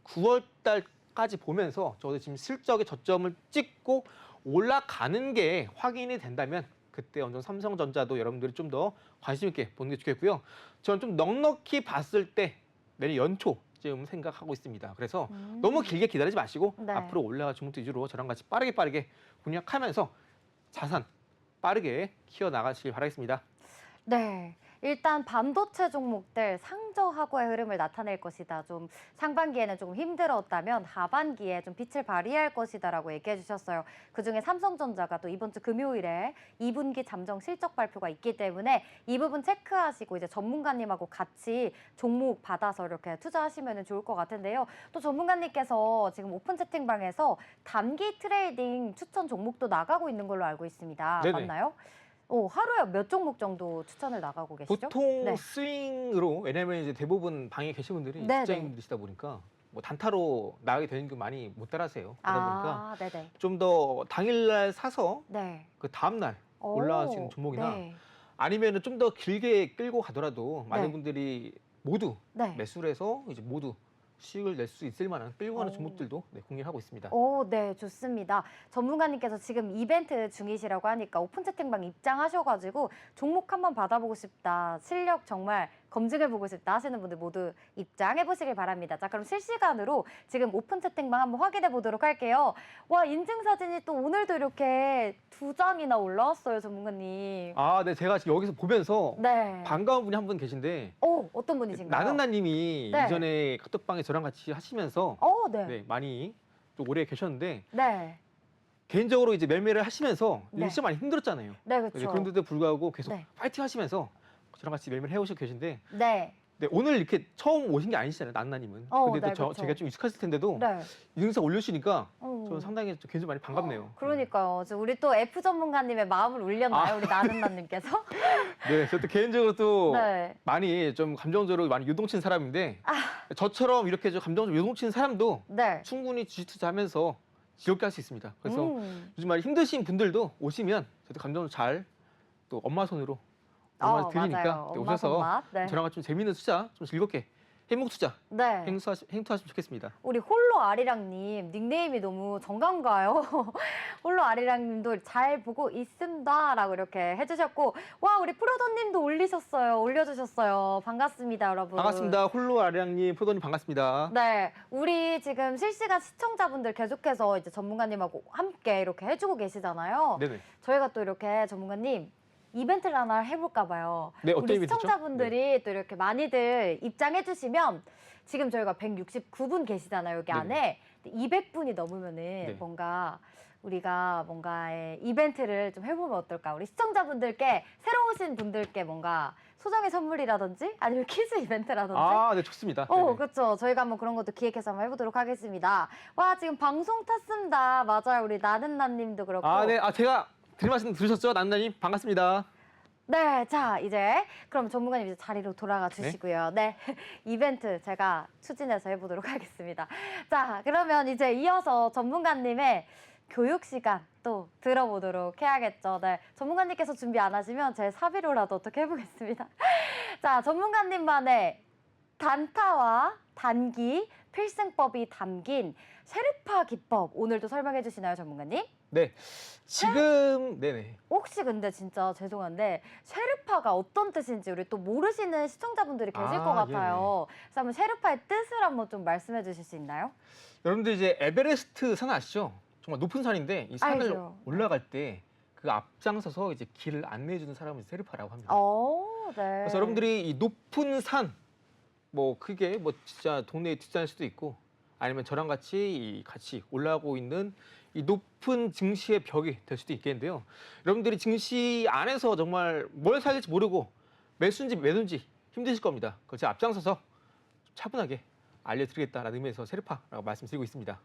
9월 달까지 보면서 적어도 지금 실적의 저점을 찍고 올라가는 게 확인이 된다면 그때 완전 삼성전자도 여러분들이 좀 더 관심 있게 보는 게 좋겠고요. 저는 좀 넉넉히 봤을 때 내년 연초쯤 생각하고 있습니다. 그래서 너무 길게 기다리지 마시고 앞으로 올라갈 종목들 위주로 저랑 같이 빠르게 공략하면서 자산 빠르게 키워나가시길 바라겠습니다. 네. 일단 반도체 종목들 상저하고의 흐름을 나타낼 것이다. 좀 상반기에는 조금 힘들었다면 하반기에 좀 빛을 발휘할 것이다라고 얘기해 주셨어요. 그중에 삼성전자가 또 이번 주 금요일에 2분기 잠정 실적 발표가 있기 때문에 이 부분 체크하시고 이제 전문가님하고 같이 종목 받아서 이렇게 투자하시면 좋을 것 같은데요. 또 전문가님께서 지금 오픈 채팅방에서 단기 트레이딩 추천 종목도 나가고 있는 걸로 알고 있습니다. 맞나요? 하루에 몇 종목 정도 추천을 나가고 계시죠? 보통 스윙으로 왜냐하면 이제 대부분 방에 계신 분들이 직장인분들이시다 보니까 뭐 단타로 나가게 되는 게 많이 못 따라세요. 그러다 보니까 네네. 좀 더 당일날 사서 네. 그 다음날 오, 올라가시는 종목이나 네. 아니면은 좀 더 길게 끌고 가더라도 많은 네. 분들이 모두 네. 매수를 해서 이제 모두 수익을 낼 수 있을 만한 끌고 가는 오. 종목들도 네, 공유하고 있습니다. 오, 네, 좋습니다. 전문가님께서 지금 이벤트 중이시라고 하니까 오픈 채팅방 입장하셔가지고 종목 한번 받아보고 싶다, 실력 정말 검증해보고 싶다 하시는 분들 모두 입장해보시길 바랍니다. 자, 그럼 실시간으로 지금 오픈 채팅방 한번 확인해 보도록 할게요. 와, 인증사진이 또 오늘도 이렇게 2장이나 올라왔어요, 전문가님. 아, 네, 제가 지금 여기서 보면서 네. 반가운 분이 한 분 계신데 오, 어떤 분이신가요? 나는나님이 네. 이전에 카톡방에 저랑 같이 하시면서 네. 네, 많이 좀 오래 계셨는데 네. 개인적으로 이제 매매를 하시면서 네. 진짜 많이 힘들었잖아요. 네, 네, 그렇죠. 그런데도 불구하고 계속 네. 파이팅 하시면서 저랑 같이 매매를 해오시고 계신데 네. 네, 오늘 이렇게 처음 오신 게 아니시잖아요, 나는나님은. 근데 네, 또 그렇죠. 제가 좀 익숙했을 텐데도 네. 인증사 올려주시니까 어. 저는 상당히 좀 개인적으로 많이 반갑네요. 그러니까요. 우리 또 F 전문가님의 마음을 울렸나요? 우리 나는나님께서? 네, 저도 개인적으로 또 네. 많이 좀 감정적으로 많이 유동친 사람인데 저처럼 이렇게 좀 감정적으로 유동친 사람도 네. 충분히 주식 투자하면서 즐겁게 할 수 있습니다. 그래서 요즘 많이 힘드신 분들도 오시면 저도 감정을 잘 또 엄마 손으로 엄마 드리니까 맞아요. 네, 엄마 오셔서 손맛. 네. 저랑 같이 좀 재밌는 투자, 좀 즐겁게 행복 투자, 네. 행투하시면 좋겠습니다. 우리 홀로 아리랑님 닉네임이 너무 정감가요. 홀로 아리랑님도 잘 보고 있습니다라고 이렇게 해주셨고, 와, 우리 프로도님도 올려주셨어요. 반갑습니다, 여러분. 반갑습니다. 홀로 아량님, 포도님 반갑습니다. 네, 우리 지금 실시간 시청자분들 계속해서 이제 전문가님하고 함께 이렇게 해주고 계시잖아요. 네네. 저희가 또 이렇게 전문가님 이벤트를 하나 해볼까 봐요. 네, 어떤 우리 이벤트죠? 시청자분들이 또 이렇게 많이들 입장해 주시면 지금 저희가 169분 계시잖아요, 여기 네네. 안에. 200분이 넘으면은 네. 뭔가 우리가 뭔가의 이벤트를 좀 해보면 어떨까? 우리 시청자분들께 새로 오신 분들께 뭔가 소정의 선물이라든지 아니면 퀴즈 이벤트라든지. 네, 좋습니다. 그렇죠. 저희가 한번 그런 것도 기획해서 한번 해보도록 하겠습니다. 와, 지금 방송 탔습니다. 맞아요. 우리 나는나님도 그렇고. 네, 제가 드릴 말씀 들으셨죠? 난나님 반갑습니다. 네, 자, 이제 그럼 전문가님 이제 자리로 돌아가 주시고요. 네, 이벤트 제가 추진해서 해보도록 하겠습니다. 자, 그러면 이제 이어서 전문가님의 교육 시간 또 들어보도록 해야겠죠. 네, 전문가님께서 준비 안 하시면 제 사비로라도 어떻게 해보겠습니다. 자, 전문가님만의 단타와 단기 필승법이 담긴 셰르파 기법 오늘도 설명해 주시나요, 전문가님? 네, 지금 네네. 혹시 근데 진짜 죄송한데 셰르파가 어떤 뜻인지 우리 또 모르시는 시청자분들이 계실 것 같아요. 그래서 한번 셰르파의 뜻을 한번 좀 말씀해 주실 수 있나요? 여러분들 이제 에베레스트 산 아시죠? 정말 높은 산인데 이 산을 알죠. 올라갈 때 그 앞장서서 이제 길을 안내해주는 사람을 셰르파라고 합니다. 네. 그래서 여러분들이 이 높은 산, 뭐 그게 뭐 진짜 동네의 뒷산일 수도 있고 아니면 저랑 같이 같이 올라가고 있는 이 높은 증시의 벽이 될 수도 있겠는데요. 여러분들이 증시 안에서 정말 뭘 사야 될지 모르고 매수인지 매도인지 힘드실 겁니다. 그걸 제가 앞장서서 차분하게 알려드리겠다라는 의미에서 셰르파라고 말씀드리고 있습니다.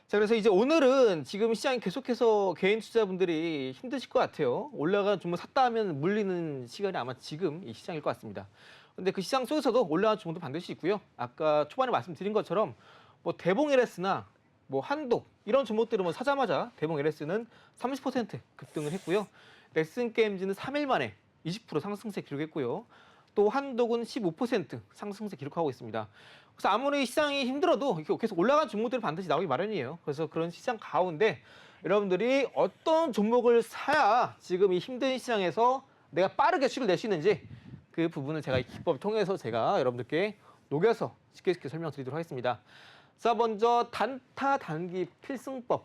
자, 그래서 이제 오늘은 지금 시장이 계속해서 개인 투자분들이 힘드실 것 같아요. 올라간 종목 샀다 하면 물리는 시간이 아마 지금 이 시장일 것 같습니다. 근데 그 시장 속에서도 올라간 종목도 반드시 있고요. 아까 초반에 말씀드린 것처럼 뭐 대봉 LS나 뭐 한독 이런 종목들은 뭐 사자마자 대봉 LS는 30% 급등을 했고요. 넥슨 게임즈는 3일 만에 20% 상승세 기록했고요. 또 한독은 15% 상승세 기록하고 있습니다. 그래서 아무리 시장이 힘들어도 이렇게 계속 올라간 종목들은 반드시 나오기 마련이에요. 그래서 그런 시장 가운데 여러분들이 어떤 종목을 사야 지금 이 힘든 시장에서 내가 빠르게 수익을 낼 수 있는지 그 부분을 제가 이 기법을 통해서 제가 여러분들께 녹여서 쉽게 설명드리도록 하겠습니다. 자, 먼저 단타 단기 필승법.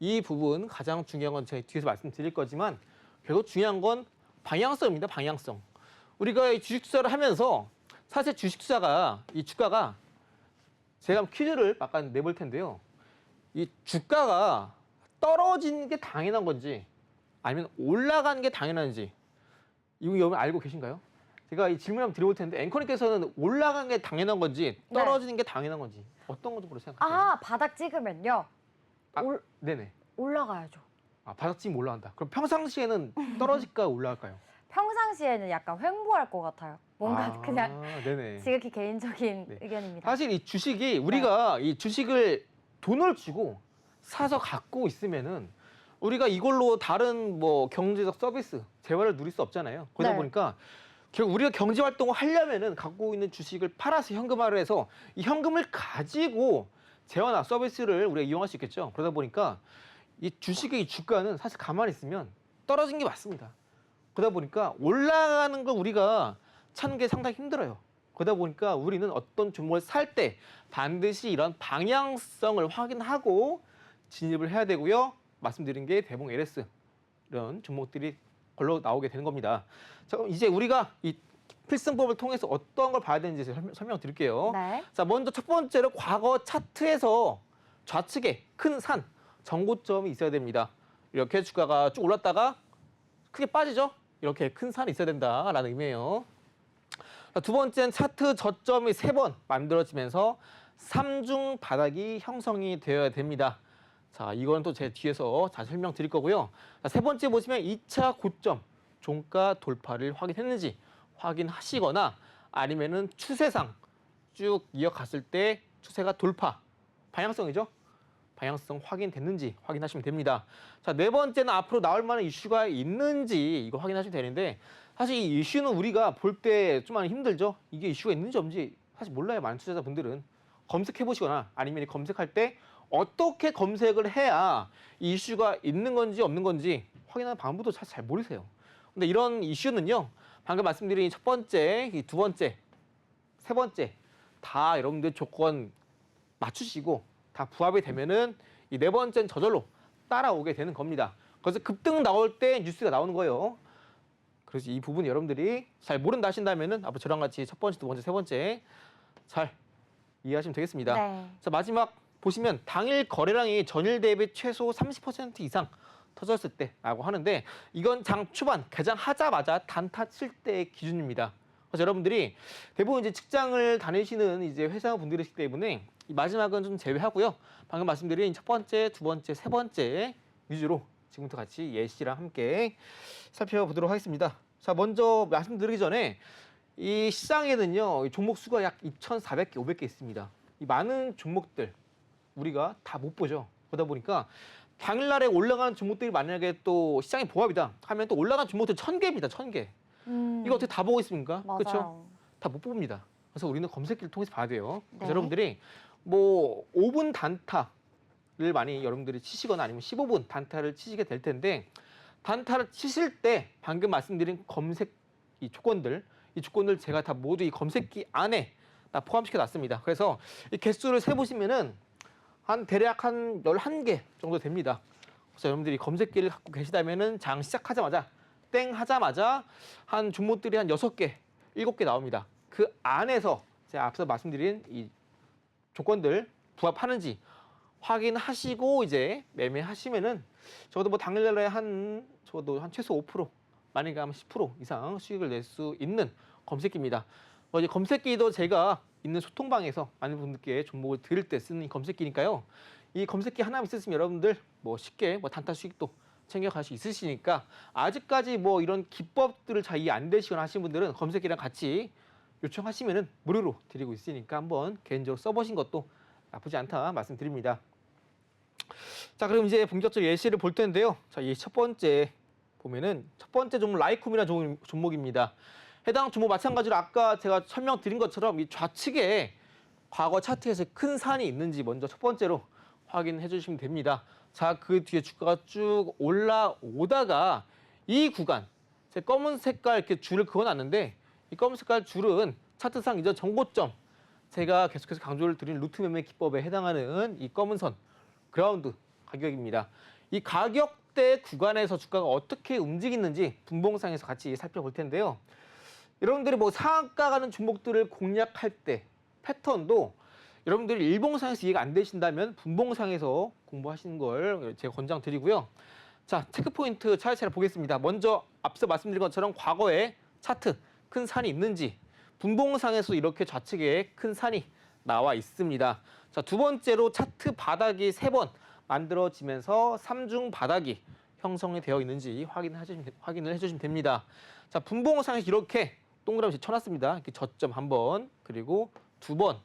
이 부분 가장 중요한 건 제가 뒤에서 말씀드릴 거지만 결국 중요한 건 방향성입니다. 방향성. 우리가 이 주식 투자를 하면서 사실 주식 투자가 이 주가가 제가 퀴즈를 약간 내볼 텐데요. 이 주가가 떨어지는 게 당연한 건지 아니면 올라가는 게 당연한지 이거 여러분 알고 계신가요? 제가 이 질문 한번 드려볼 텐데 앵커님께서는 올라가는 게 당연한 건지 떨어지는 게 당연한 건지 어떤 것으로 생각하세요? 바닥 찍으면요. 네네. 올라가야죠. 바닥 찍으면 올라간다. 그럼 평상시에는 떨어질까요? 올라갈까요? 평상시에는 약간 횡보할 것 같아요. 뭔가 그냥 네네. 지극히 개인적인 네. 의견입니다. 사실 이 주식이 우리가 이 주식을 돈을 주고 사서 갖고 있으면은 우리가 이걸로 다른 뭐 경제적 서비스, 재화를 누릴 수 없잖아요. 그러다 네. 보니까 결국 우리가 경제 활동을 하려면은 갖고 있는 주식을 팔아서 현금화를 해서 이 현금을 가지고 재화나 서비스를 우리가 이용할 수 있겠죠. 그러다 보니까 이 주식의 이 주가는 사실 가만히 있으면 떨어진 게 맞습니다. 그러다 보니까 올라가는 걸 우리가 찾는 게 상당히 힘들어요. 그러다 보니까 우리는 어떤 종목을 살 때 반드시 이런 방향성을 확인하고 진입을 해야 되고요. 말씀드린 게 대봉 LS 이런 종목들이 걸러 나오게 되는 겁니다. 자, 그럼 이제 우리가 이 필승법을 통해서 어떤 걸 봐야 되는지 설명드릴게요. 네. 자, 먼저 첫 번째로 과거 차트에서 좌측에 큰 산, 정고점이 있어야 됩니다. 이렇게 주가가 쭉 올랐다가 크게 빠지죠? 이렇게 큰 산이 있어야 된다라는 의미예요. 자, 두 번째는 차트 저점이 3번 만들어지면서 삼중 바닥이 형성이 되어야 됩니다. 자, 이건 또 제 뒤에서 잘 설명드릴 거고요. 자, 세 번째 보시면 2차 고점 종가 돌파를 확인했는지 확인하시거나 아니면은 추세상 쭉 이어갔을 때 추세가 돌파, 방향성이죠. 방향성 확인됐는지 확인하시면 됩니다. 자, 네 번째는 앞으로 나올 만한 이슈가 있는지 이거 확인하시면 되는데 사실 이 이슈는 우리가 볼 때 좀 많이 힘들죠. 이게 이슈가 있는지 없는지 사실 몰라요. 많은 투자자분들은. 검색해 보시거나 아니면 검색할 때 어떻게 검색을 해야 이 이슈가 있는 건지 없는 건지 확인하는 방법도 사실 잘 모르세요. 근데 이런 이슈는요. 방금 말씀드린 첫 번째, 이 두 번째, 세 번째 다 여러분들 조건 맞추시고 다 부합이 되면은 이 네 번째는 저절로 따라오게 되는 겁니다. 그래서 급등 나올 때 뉴스가 나오는 거예요. 그래서 이 부분 여러분들이 잘 모른다 하신다면은 앞으로 저랑 같이 첫 번째, 두 번째, 세 번째 잘 이해하시면 되겠습니다. 네. 자, 마지막 보시면 당일 거래량이 전일 대비 최소 30% 이상 터졌을 때라고 하는데 이건 장 초반 개장하자마자 단타 칠 때의 기준입니다. 그래서 여러분들이 대부분 이제 직장을 다니시는 이제 회사분들이시기 때문에 이 마지막은 좀 제외하고요. 방금 말씀드린 첫 번째, 두 번째, 세 번째 위주로 지금부터 같이 예시랑 함께 살펴보도록 하겠습니다. 자, 먼저 말씀드리기 전에 이 시장에는요, 종목 수가 약 2,400개, 500개 있습니다. 이 많은 종목들 우리가 다 못 보죠. 그러다 보니까 당일날에 올라가는 종목들이 만약에 또 시장이 보합이다 하면 또 올라간 종목들 1,000개입니다. 1,000개. 이거 어떻게 다 보고 있습니까? 맞아요. 그렇죠? 다 못 봅니다. 그래서 우리는 검색기를 통해서 봐야 돼요. 그래서 네. 여러분들이 뭐 5분 단타를 많이 여러분들이 치시거나 아니면 15분 단타를 치시게 될 텐데 단타를 치실 때 방금 말씀드린 검색 이 조건들 제가 다 모두 이 검색기 안에 다 포함시켜 놨습니다. 그래서 이 개수를 세 보시면은 대략 한 11개 정도 됩니다. 그래서 여러분들이 검색기를 갖고 계시다면은 장 시작하자마자 땡 하자마자 한 종목들이 한 6개, 7개 나옵니다. 그 안에서 제가 앞서 말씀드린 이 조건들 부합하는지 확인하시고 이제 매매하시면은 적어도 뭐 당일날에 적어도 한 최소 5%, 많이 가면 10% 이상 수익을 낼 수 있는 검색기입니다. 이제 검색기도 제가 있는 소통방에서 많은 분들께 종목을 드릴 때 쓰는 이 검색기니까요. 이 검색기 하나 있으시면 여러분들 뭐 쉽게 뭐 단타 수익도 챙겨갈 수 있으시니까 아직까지 뭐 이런 기법들을 잘 이해 안 되시거나 하시는 분들은 검색기랑 같이 요청하시면은 무료로 드리고 있으니까 한번 개인적으로 써보신 것도 나쁘지 않다 말씀드립니다. 자, 그럼 이제 본격적으로 예시를 볼 텐데요. 자, 이 첫 번째 보면은 첫 번째 종목 라이쿰이라는 종목입니다. 해당 종목 마찬가지로 아까 제가 설명드린 것처럼 이 좌측에 과거 차트에서 큰 산이 있는지 먼저 첫 번째로 확인해 주시면 됩니다. 자, 그 뒤에 주가가 쭉 올라오다가 이 구간, 제 검은 색깔 이렇게 줄을 그어놨는데 이 검은 색깔 줄은 차트상 이전 정고점, 제가 계속해서 강조를 드린 루트 매매 기법에 해당하는 이 검은 선, 그라운드 가격입니다. 이 가격대 구간에서 주가가 어떻게 움직이는지 분봉상에서 같이 살펴볼 텐데요. 여러분들이 뭐 상한가 가는 종목들을 공략할 때 패턴도 여러분들이 일봉상에서 이해가 안 되신다면 분봉상에서 공부하시는 걸 제가 권장드리고요. 자, 체크포인트 차례차례 보겠습니다. 먼저 앞서 말씀드린 것처럼 과거에 차트 큰 산이 있는지 분봉상에서 이렇게 좌측에 큰 산이 나와 있습니다. 자, 두 번째로 차트 바닥이 3번 만들어지면서 삼중 바닥이 형성이 되어 있는지 확인을 해주시면 됩니다. 자, 분봉상에서 이렇게 동그라미 쳐놨습니다. 이렇게 저점 한 번, 그리고 2번,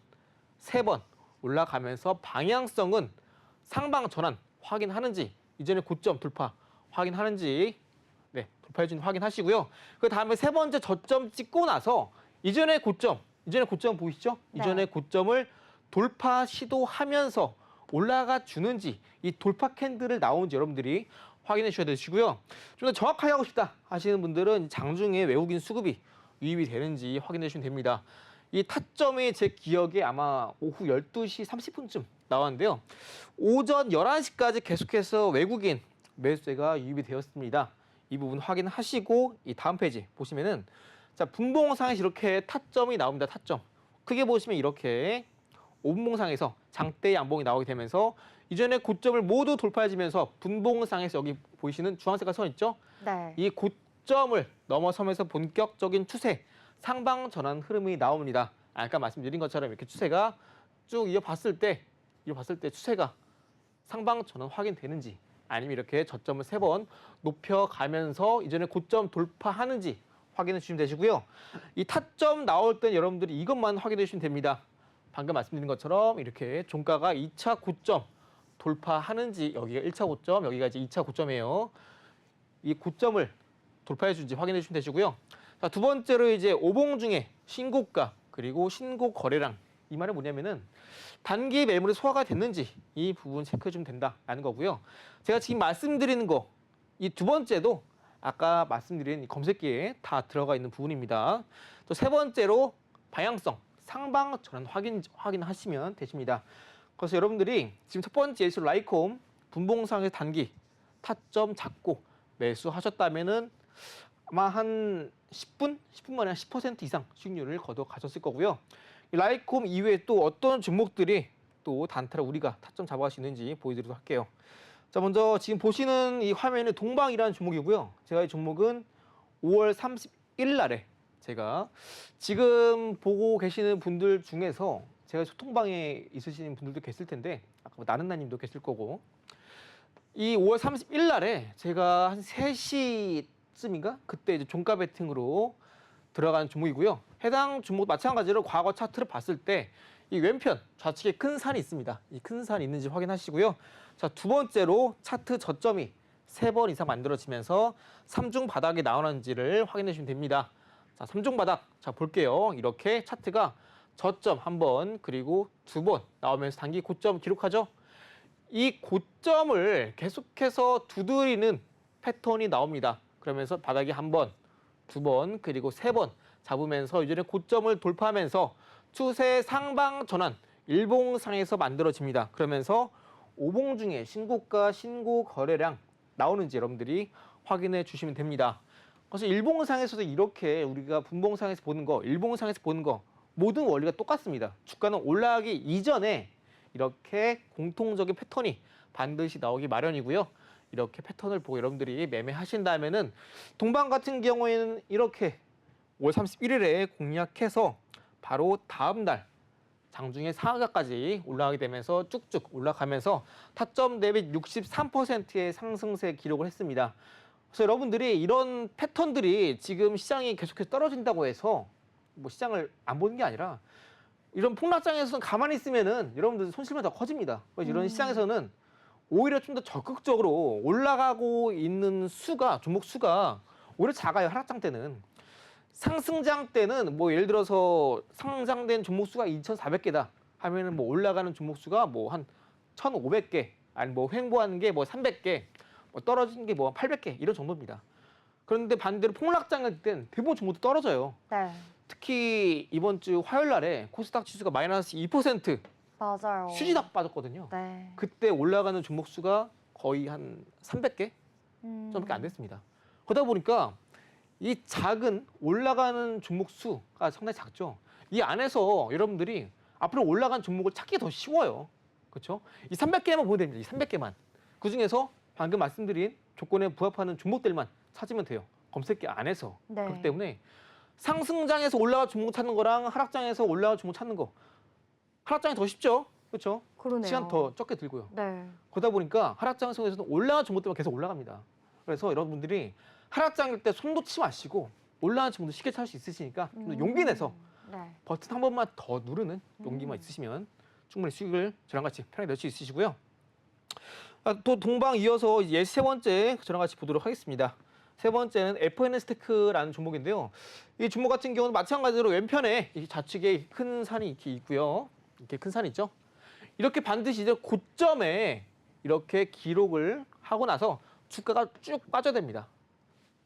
3번 올라가면서 방향성은 상방 전환 확인하는지, 이전에 고점 돌파 확인하는지, 네, 돌파해준 확인하시고요. 그 다음에 세 번째 저점 찍고 나서 이전에 고점 보이시죠? 네. 이전에 고점을 돌파 시도하면서 올라가 주는지, 이 돌파 캔들을 나오는지 여러분들이 확인해 주셔야 되시고요. 좀 더 정확하게 하고 싶다 하시는 분들은 장중에 외국인 수급이 유입이 되는지 확인해 주시면 됩니다. 이 타점이 제 기억에 아마 오후 12시 30분쯤 나왔는데요. 오전 11시까지 계속해서 외국인 매수세가 유입이 되었습니다. 이 부분 확인하시고 이 다음 페이지 보시면은 자, 분봉상에서 이렇게 타점이 나옵니다. 타점. 크게 보시면 이렇게 5분봉상에서 장대 양봉이 나오게 되면서 이전에 고점을 모두 돌파해지면서 분봉상에서 여기 보이시는 주황색깔 선 있죠? 네. 이 고점을 넘어서면서 본격적인 추세, 상방 전환 흐름이 나옵니다. 아까 말씀드린 것처럼 이렇게 추세가 쭉 이어봤을 때 추세가 상방 전환 확인되는지, 아니면 이렇게 저점을 3번 높여가면서 이전에 고점 돌파하는지 확인해 주시면 되시고요. 이 타점 나올 때 여러분들이 이것만 확인해 주시면 됩니다. 방금 말씀드린 것처럼 이렇게 종가가 2차 고점 돌파하는지, 여기가 1차 고점, 여기가 이제 2차 고점이에요. 이 고점을 돌파해 주는지 확인해 주시면 되시고요. 자, 두 번째로 이제 오봉 중에 신고가 그리고 신고 거래량, 이 말은 뭐냐면은 단기 매물이 소화가 됐는지 이 부분 체크해 주면 된다라는 거고요. 제가 지금 말씀드리는 거, 이 두 번째도 아까 말씀드린 이 검색기에 다 들어가 있는 부분입니다. 또 세 번째로 방향성, 상방 전환 확인하시면 되십니다. 그래서 여러분들이 지금 첫 번째 예시로 라이콤 분봉상의 단기 타점 잡고 매수하셨다면은 아마 한 10분 만에 한 10% 이상 수익률을 거둬 가셨을 거고요. 이 라이콤 이외에 또 어떤 종목들이 또 단타로 우리가 타점 잡아갈 수 있는지 보여드리도록 할게요. 자, 먼저 지금 보시는 이 화면은 동방이라는 종목이고요. 제가 이 종목은 5월 31일 날에 제가 지금 보고 계시는 분들 중에서 제가 소통방에 있으시는 분들도 계실 텐데, 아까 뭐 나는나님도 계실 거고, 이 5월 31일 날에 제가 한 3시쯤인가 그때 이제 종가 베팅으로 들어간 종목이고요. 해당 종목 마찬가지로 과거 차트를 봤을 때 이 왼편 좌측에 큰 산이 있습니다. 이 큰 산이 있는지 확인하시고요. 자, 두 번째로 차트 저점이 3번 이상 만들어지면서 3중 바닥이 나오는지를 확인해 주시면 됩니다. 자, 3중 바닥, 자, 볼게요. 이렇게 차트가 저점 1번 그리고 2번 나오면서 단기 고점 기록하죠. 이 고점을 계속해서 두드리는 패턴이 나옵니다. 그러면서 바닥이 1번, 2번 그리고 3번 잡으면서 이전에 고점을 돌파하면서 추세 상방 전환 일봉상에서 만들어집니다. 그러면서 오봉 중에 신고가, 신고 거래량 나오는지 여러분들이 확인해 주시면 됩니다. 그래서 일봉상에서도 이렇게 우리가 분봉상에서 보는 거, 일봉상에서 보는 거 모든 원리가 똑같습니다. 주가는 올라가기 이전에 이렇게 공통적인 패턴이 반드시 나오기 마련이고요. 이렇게 패턴을 보고 여러분들이 매매하신다면은 동방 같은 경우에는 이렇게 5월 31일에 공략해서 바로 다음 날 장중에 상하가까지 올라가게 되면서 쭉쭉 올라가면서 타점 대비 63%의 상승세 기록을 했습니다. 그래서 여러분들이 이런 패턴들이 지금 시장이 계속해서 떨어진다고 해서 뭐 시장을 안 보는 게 아니라 이런 폭락장에서는 가만히 있으면은 여러분들 손실만 더 커집니다. 그래서 이런 시장에서는 오히려 좀 더 적극적으로 올라가고 있는 수가, 종목 수가 오히려 작아요. 하락장 때는. 상승장 때는 뭐 예를 들어서 상장된 종목 수가 2,400개다 하면은 뭐 올라가는 종목 수가 뭐 한 1,500개, 아니 뭐 횡보하는 게 뭐 300개, 뭐 떨어지는 게 뭐 800개 이런 정도입니다. 그런데 반대로 폭락장일 땐 대부분 종목도 떨어져요. 네. 특히 이번 주 화요일 날에 코스닥 지수가 마이너스 2% 맞아요. 수지락 빠졌거든요. 네. 그때 올라가는 종목 수가 거의 한 300개 정도밖에 안 됐습니다. 그러다 보니까 이 작은 올라가는 종목 수가 상당히 작죠. 이 안에서 여러분들이 앞으로 올라간 종목을 찾기 더 쉬워요. 그렇죠? 이 300개만 보면 됩니다. 이 300개만. 그중에서 방금 말씀드린 조건에 부합하는 종목들만 찾으면 돼요. 검색기 안에서. 네. 그렇기 때문에 상승장에서 올라간 종목 찾는 거랑 하락장에서 올라간 종목 찾는 거, 하락장이 더 쉽죠. 그렇죠? 그러네요. 시간 더 적게 들고요. 네. 그러다 보니까 하락장에서는 올라간 종목들만 계속 올라갑니다. 그래서 여러분들이 하락장일 때 손 놓지 마시고 올라가는 친구도 쉽게 찾을 수 있으시니까 좀 더 용기 내서 네. 버튼 한 번만 더 누르는 용기만 있으시면 충분히 수익을 저랑 같이 편하게 낼 수 있으시고요. 또 동방 이어서 이제 세 번째 저랑 같이 보도록 하겠습니다. 세 번째는 FNS테크라는 종목인데요. 이 종목 같은 경우는 마찬가지로 왼편에 이 좌측에 큰 산이 이렇게 있고요. 이렇게 큰 산이 있죠. 이렇게 반드시 이제 고점에 이렇게 기록을 하고 나서 주가가 쭉 빠져야 됩니다.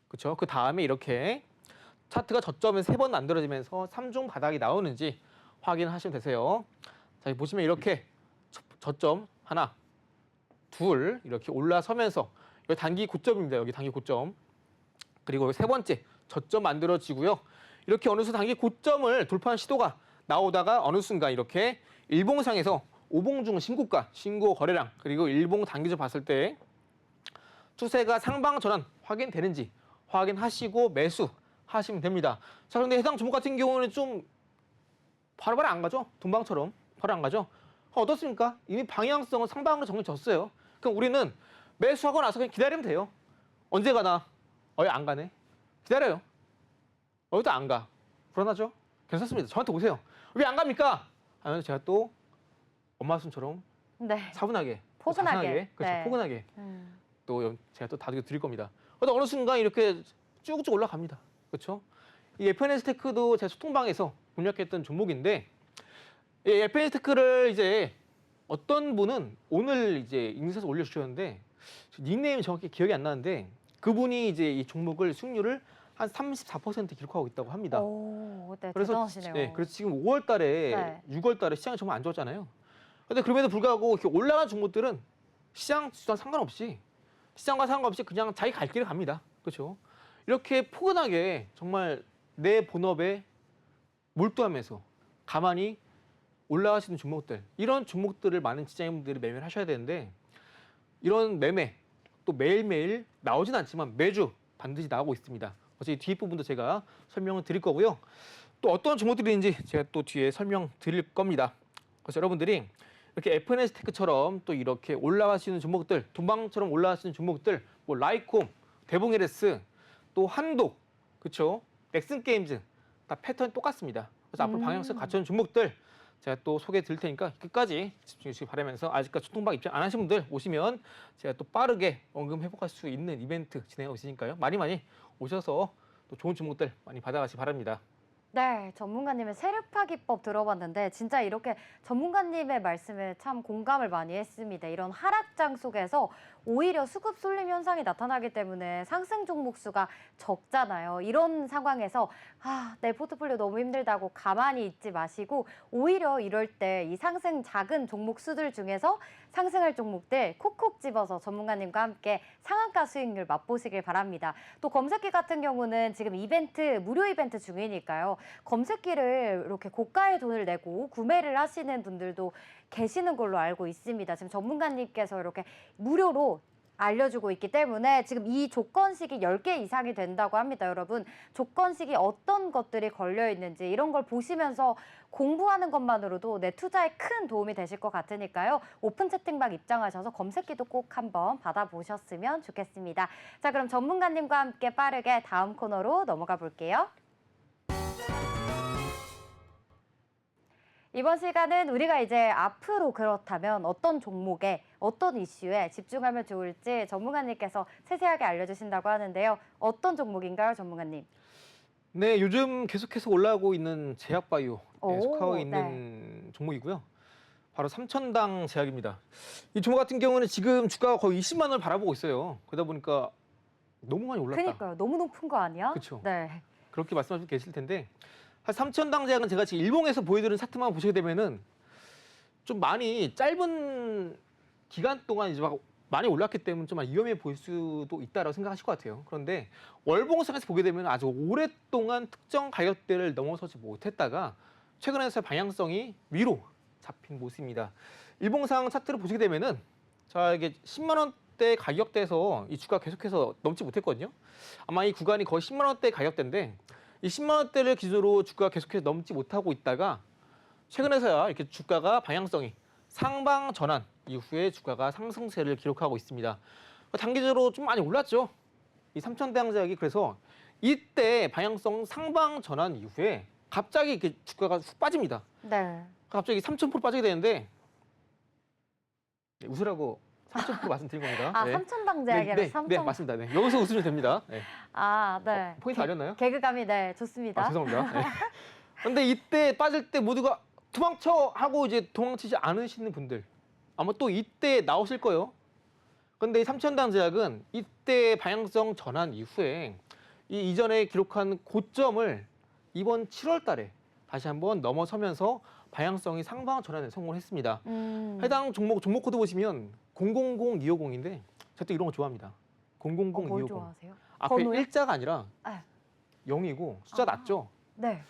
그렇죠? 그 다음에 이렇게 차트가 저점에서 3번 만들어지면서 3중 바닥이 나오는지 확인하시면 되세요. 자, 여기 보시면 이렇게 저점 하나, 둘 이렇게 올라서면서 여기 단기 고점입니다. 여기 단기 고점. 그리고 세 번째 저점 만들어지고요. 이렇게 어느 순간 단기 고점을 돌파한 시도가 나오다가 어느 순간 이렇게 일봉상에서 오봉중 신고가, 신고 거래량 그리고 일봉 단기적 봤을 때 추세가 상방 전환 확인되는지 확인하시고 매수하시면 됩니다. 자, 그런데 해당 종목 같은 경우는 좀 바로바로 안 가죠? 동방처럼 바로 안 가죠? 어떻습니까? 이미 방향성은 상방으로 정해졌어요. 그럼 우리는 매수하고 나서 그냥 기다리면 돼요. 언제 가나? 안 가네. 기다려요. 여기도 안 가. 불안하죠? 괜찮습니다. 저한테 오세요. 왜 안 갑니까? 하면 제가 또 엄마 말씀처럼 네. 차분하게, 포근하게. 자상하게, 그렇죠. 네. 포근하게 또 제가 또 다독여 드릴 겁니다. 그래서 어느 순간 이렇게 쭉쭉 올라갑니다. 그렇죠? 이 FNS테크도 제 소통방에서 공략했던 종목인데 이 FNS테크를 이제 어떤 분은 오늘 이제 인사에서 올려주셨는데 닉네임이 정확히 기억이 안 나는데 그분이 이제 이 종목을 수익률을 한 34% 기록하고 있다고 합니다. 오, 네, 그래서 대단하시네요. 네, 그래서 지금 5월달에, 네. 6월달에 시장이 정말 안 좋았잖아요. 근데 그럼에도 불구하고 이렇게 올라간 종목들은 시장 수단 상관없이 시장과 상관없이 그냥 자기 갈 길을 갑니다. 그렇죠? 이렇게 포근하게 정말 내 본업에 몰두하면서 가만히 올라가시는 종목들 이런 종목들을 많은 직장인분들이 매매를 하셔야 되는데 이런 매매 또 매일매일 나오진 않지만 매주 반드시 나오고 있습니다. 어차피 뒷부분도 제가 설명을 드릴 거고요. 또 어떤 종목들인지 제가 또 뒤에 설명 드릴 겁니다. 그래서 여러분들이 이렇게 FNS테크처럼 또 이렇게 올라가시는 종목들, 동방처럼 올라가시는 종목들, 뭐 라이콤, 대봉LS, 또 한독, 그렇죠? 넥슨게임즈 다 패턴이 똑같습니다. 그래서 앞으로 방향성 갖춰진 종목들 제가 또 소개해 드릴 테니까 끝까지 집중해 주시기 바라면서 아직까지 소통방 입장 안 하신 분들 오시면 제가 또 빠르게 원금 회복할 수 있는 이벤트 진행하고 있으니까요. 많이 오셔서 또 좋은 종목들 많이 받아가시기 바랍니다. 네, 전문가님의 세력파 기법 들어봤는데 진짜 이렇게 전문가님의 말씀에 참 공감을 많이 했습니다. 이런 하락장 속에서 오히려 수급 쏠림 현상이 나타나기 때문에 상승 종목 수가 적잖아요. 이런 상황에서 내 포트폴리오 너무 힘들다고 가만히 있지 마시고 오히려 이럴 때 이 상승 작은 종목 수들 중에서 상승할 종목들 콕콕 집어서 전문가님과 함께 상한가 수익률 맛보시길 바랍니다. 또 검색기 같은 경우는 지금 무료 이벤트 중이니까요. 검색기를 이렇게 고가의 돈을 내고 구매를 하시는 분들도 계시는 걸로 알고 있습니다. 지금 전문가님께서 이렇게 무료로 알려주고 있기 때문에 지금 이 조건식이 10개 이상이 된다고 합니다, 여러분. 조건식이 어떤 것들이 걸려 있는지 이런 걸 보시면서 공부하는 것만으로도 내 투자에 큰 도움이 되실 것 같으니까요. 오픈 채팅방 입장하셔서 검색기도 꼭 한번 받아보셨으면 좋겠습니다. 자, 그럼 전문가님과 함께 빠르게 다음 코너로 넘어가 볼게요. 이번 시간은 우리가 이제 앞으로 그렇다면 어떤 종목에 어떤 이슈에 집중하면 좋을지 전문가님께서 세세하게 알려주신다고 하는데요. 어떤 종목인가요, 전문가님? 네, 요즘 계속해서 올라오고 있는 제약바이오에 속하고 네. 있는 종목이고요. 바로 삼천당 제약입니다. 이 종목 같은 경우는 지금 주가가 거의 20만 원을 바라보고 있어요. 그러다 보니까 너무 많이 올랐다. 그러니까요. 너무 높은 거 아니야? 그렇죠. 네. 그렇게 말씀하시고 계실 텐데 삼천당 제약은 제가 지금 일봉에서 보여드리는 차트만 보시게 되면은 좀 많이 짧은 기간 동안 이제 막 많이 올랐기 때문에 좀 위험해 보일 수도 있다라고 생각하실 것 같아요. 그런데 월봉상에서 보게 되면 아주 오랫동안 특정 가격대를 넘어서지 못했다가 최근에서 방향성이 위로 잡힌 모습입니다. 일봉상 차트를 보시게 되면은 자 이게 10만 원대 가격대에서 이 주가 계속해서 넘지 못했거든요. 아마 이 구간이 거의 10만 원대 가격대인데 이 10만 원대를 기준으로 주가가 계속해서 넘지 못하고 있다가 최근에서야 이렇게 주가가 방향성이 상방 전환 이후에 주가가 상승세를 기록하고 있습니다. 단기적으로 좀 많이 올랐죠. 이 삼천대항제약이 그래서 이때 방향성 상방 전환 이후에 갑자기 이렇게 주가가 훅 빠집니다. 네. 갑자기 3,000% 빠지게 되는데 네, 웃으라고 3,000% 말씀드린 겁니다. 아, 네. 삼천당 네, 제약이라 네, 삼천. 네, 맞습니다. 네. 여기서 웃으면 됩니다. 네. 아, 네. 포인트 알렸나요? 개그감이 네, 좋습니다. 아, 죄송합니다. 네. 근데 이때 빠질 때 모두가 도망쳐 하고 이제 도망치지 않으시는 분들 아마 또 이때 나오실 거예요. 근데 이 삼천당 제약은 이때 방향성 전환 이후에 이 이전에 기록한 고점을 이번 7월 달에 다시 한번 넘어서면서 방향성이 상방 전환에 성공했습니다. 해당 종목 코드 보시면 000250인데 제가 또 이런 거 좋아합니다. 000250. 뭘 좋아하세요? 앞에 번호요? 일자가 아니라 네. 0이고 숫자 아. 낮죠? 네.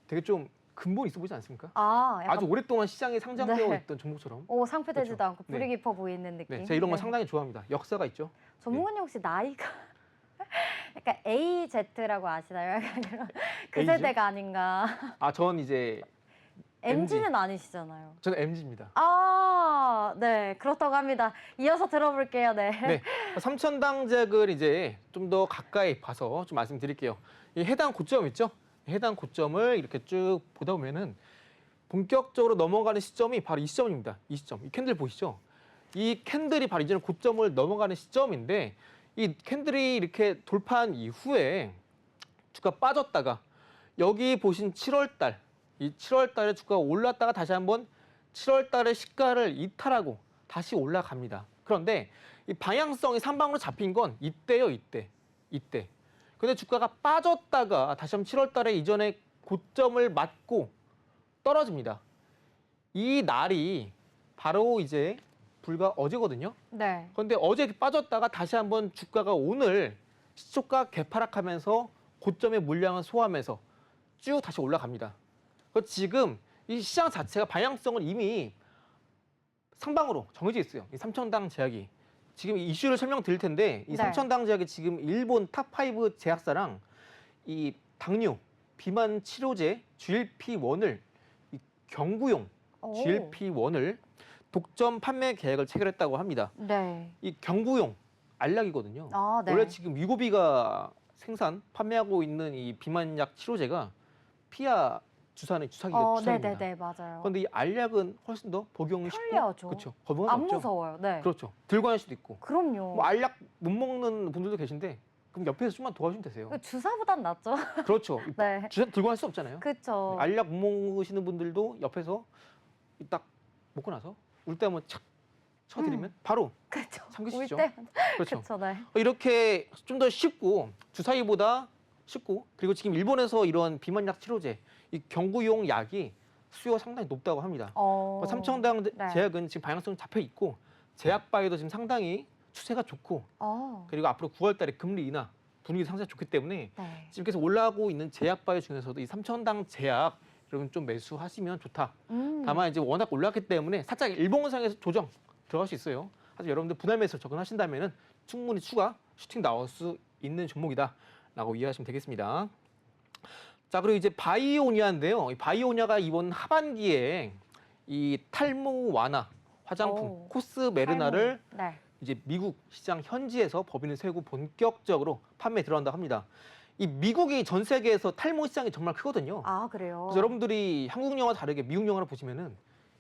되게 좀 근본 있어 보이지 않습니까? 아, 약간 아주 오랫동안 시장에 상장되어 네. 있던 종목처럼. 오, 상표되지도 그렇죠. 않고 불이 네. 깊어 보이는 느낌. 네, 제가 이런 거 네. 상당히 좋아합니다. 역사가 있죠. 전문가님 혹시 나이가 약간 AZ라고 아시나요? 약간 이런 그 A죠? 세대가 아닌가. 아, 전 이제 MZ는 아니시잖아요. 저는 MZ입니다. 아, 네, 그렇다고 합니다. 이어서 들어볼게요. 네. 네, 삼천당작을 이제 좀 더 가까이 봐서 좀 말씀드릴게요. 이 해당 고점 있죠? 해당 고점을 이렇게 쭉 보다 보면은 본격적으로 넘어가는 시점이 바로 이 시점입니다. 이 시점. 이 캔들 보이시죠? 이 캔들이 바로 이제는 고점을 넘어가는 시점인데 이 캔들이 이렇게 돌파한 이후에 주가 빠졌다가 여기 보신 7월 달, 이 7월 달에 주가가 올랐다가 다시 한번 7월 달에 시가를 이탈하고 다시 올라갑니다. 그런데 이 방향성이 삼방으로 잡힌 건 이때요, 이때. 근데 주가가 빠졌다가 다시 한번 7월 달에 이전에 고점을 맞고 떨어집니다. 이 날이 바로 이제 불과 어제거든요. 네. 그런데 어제 빠졌다가 다시 한번 주가가 오늘 시초가 개파락하면서 고점의 물량을 소화하면서 쭉 다시 올라갑니다. 그래서 지금 이 시장 자체가 방향성은 이미 상방으로 정해져 있어요. 이 삼천당 제약이. 지금 이 이슈를 설명드릴 텐데 이 네. 삼천당 제약이 지금 일본 탑5 제약사랑 이 당뇨, 비만 치료제 GLP-1을 이 경구용 오. GLP-1을 독점 판매 계획을 체결했다고 합니다. 네. 이 경구용 알약이거든요. 아, 네. 원래 지금 위고비가 판매하고 있는 이 비만약 치료제가 피하 주사기거든요. 주사입니다. 네네네, 맞아요. 그런데 이 알약은 훨씬 더 복용이 쉽고 편리하죠. 그렇죠. 거부감 안 없죠. 무서워요. 네. 그렇죠. 들고 다닐 수도 있고. 그럼요. 뭐 알약 못 먹는 분들도 계신데 그럼 옆에서 좀만 도와주면 되세요. 그 주사보단 낫죠. 그렇죠. 네. 주사 들고 갈 수 없잖아요. 그렇죠. 알약 못 먹으시는 분들도 옆에서 딱 먹고 나서 울 때 한번 착 쳐드리면 바로 그렇죠. 삼키시죠. 울 때. 그렇죠. 그렇죠. 네. 이렇게 좀 더 쉽고 주사위보다 쉽고 그리고 지금 일본에서 이런 비만약 치료제 이 경구용 약이 수요가 상당히 높다고 합니다. 삼천당 네. 제약은 지금 방향성 잡혀 있고 제약바에도 지금 상당히 추세가 좋고 그리고 앞으로 9월달에 금리 인하 분위기 상당히 좋기 때문에 네. 지금 계속 올라가고 있는 제약바에 중에서도 이 삼천당 제약 여러분 좀 매수하시면 좋다. 다만 이제 워낙 올랐기 때문에 살짝 일봉상에서 조정 들어갈 수 있어요. 하지만 여러분들 분할 매수 접근하신다면은 충분히 추가 슈팅 나올 수 있는 종목이다라고 이해하시면 되겠습니다. 자, 그리고 이제 바이오니아인데요. 이 바이오니아가 이번 하반기에 이 탈모 완화 화장품 코스메르나를 네. 이제 미국 시장 현지에서 법인을 세우고 본격적으로 판매에 들어간다고 합니다. 이 미국이 전 세계에서 탈모 시장이 정말 크거든요. 아, 그래요? 그래서 여러분들이 한국 영화 다르게 미국 영화를 보시면은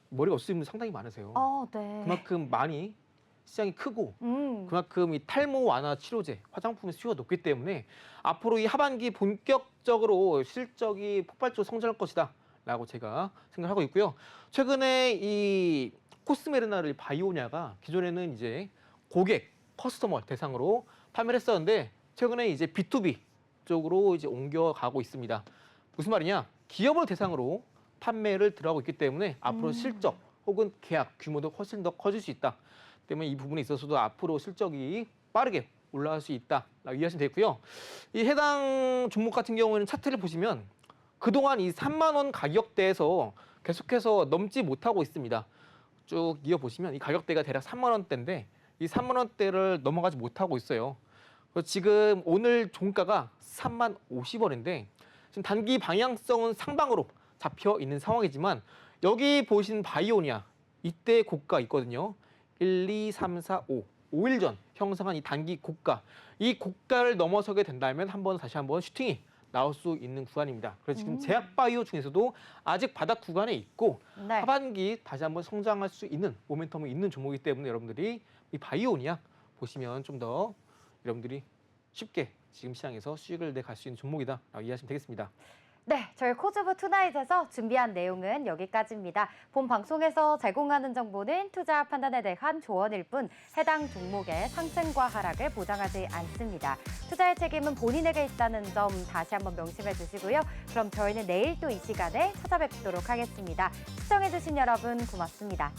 머리가 없으신 분들 상당히 많으세요. 네. 그만큼 많이 시장이 크고 음. 그만큼 이 탈모 완화 치료제, 화장품의 수요가 높기 때문에 앞으로 이 하반기 본격적으로 실적이 폭발적으로 성장할 것이다라고 제가 생각하고 있고요. 최근에 이 코스메르나를 바이오냐가 기존에는 이제 고객, 커스터머 대상으로 판매를 했었는데 최근에 이제 B2B 쪽으로 이제 옮겨가고 있습니다. 무슨 말이냐? 기업을 대상으로 판매를 들어가고 있기 때문에 앞으로 실적 혹은 계약 규모도 훨씬 더 커질 수 있다. 때문에 이 부분에 있어서도 앞으로 실적이 빠르게 올라갈 수 있다라고 이해하시면 되고요. 이 해당 종목 같은 경우에는 차트를 보시면 그동안 이 3만 원 가격대에서 계속해서 넘지 못하고 있습니다. 쭉 이어보시면 이 가격대가 대략 3만 원대인데 이 3만 원대를 넘어가지 못하고 있어요. 그래서 지금 오늘 종가가 3만 50원인데 지금 단기 방향성은 상방으로 잡혀 있는 상황이지만 여기 보신 바이오니아 이때 고가 있거든요. 1, 2, 3, 4, 5 5일 전 형성한 이 단기 고가, 이 고가를 넘어서게 된다면 다시 한번 슈팅이 나올 수 있는 구간입니다. 그래서 지금 제약바이오 중에서도 아직 바닥 구간에 있고 네. 하반기 다시 한번 성장할 수 있는 모멘텀이 있는 종목이기 때문에 여러분들이 이 바이오니아 보시면 좀 더 여러분들이 쉽게 지금 시장에서 수익을 내갈 수 있는 종목이다라고 이해하시면 되겠습니다. 네, 저희 코즈부 투나잇에서 준비한 내용은 여기까지입니다. 본 방송에서 제공하는 정보는 투자 판단에 대한 조언일 뿐 해당 종목의 상승과 하락을 보장하지 않습니다. 투자의 책임은 본인에게 있다는 점 다시 한번 명심해 주시고요. 그럼 저희는 내일 또 이 시간에 찾아뵙도록 하겠습니다. 시청해 주신 여러분 고맙습니다.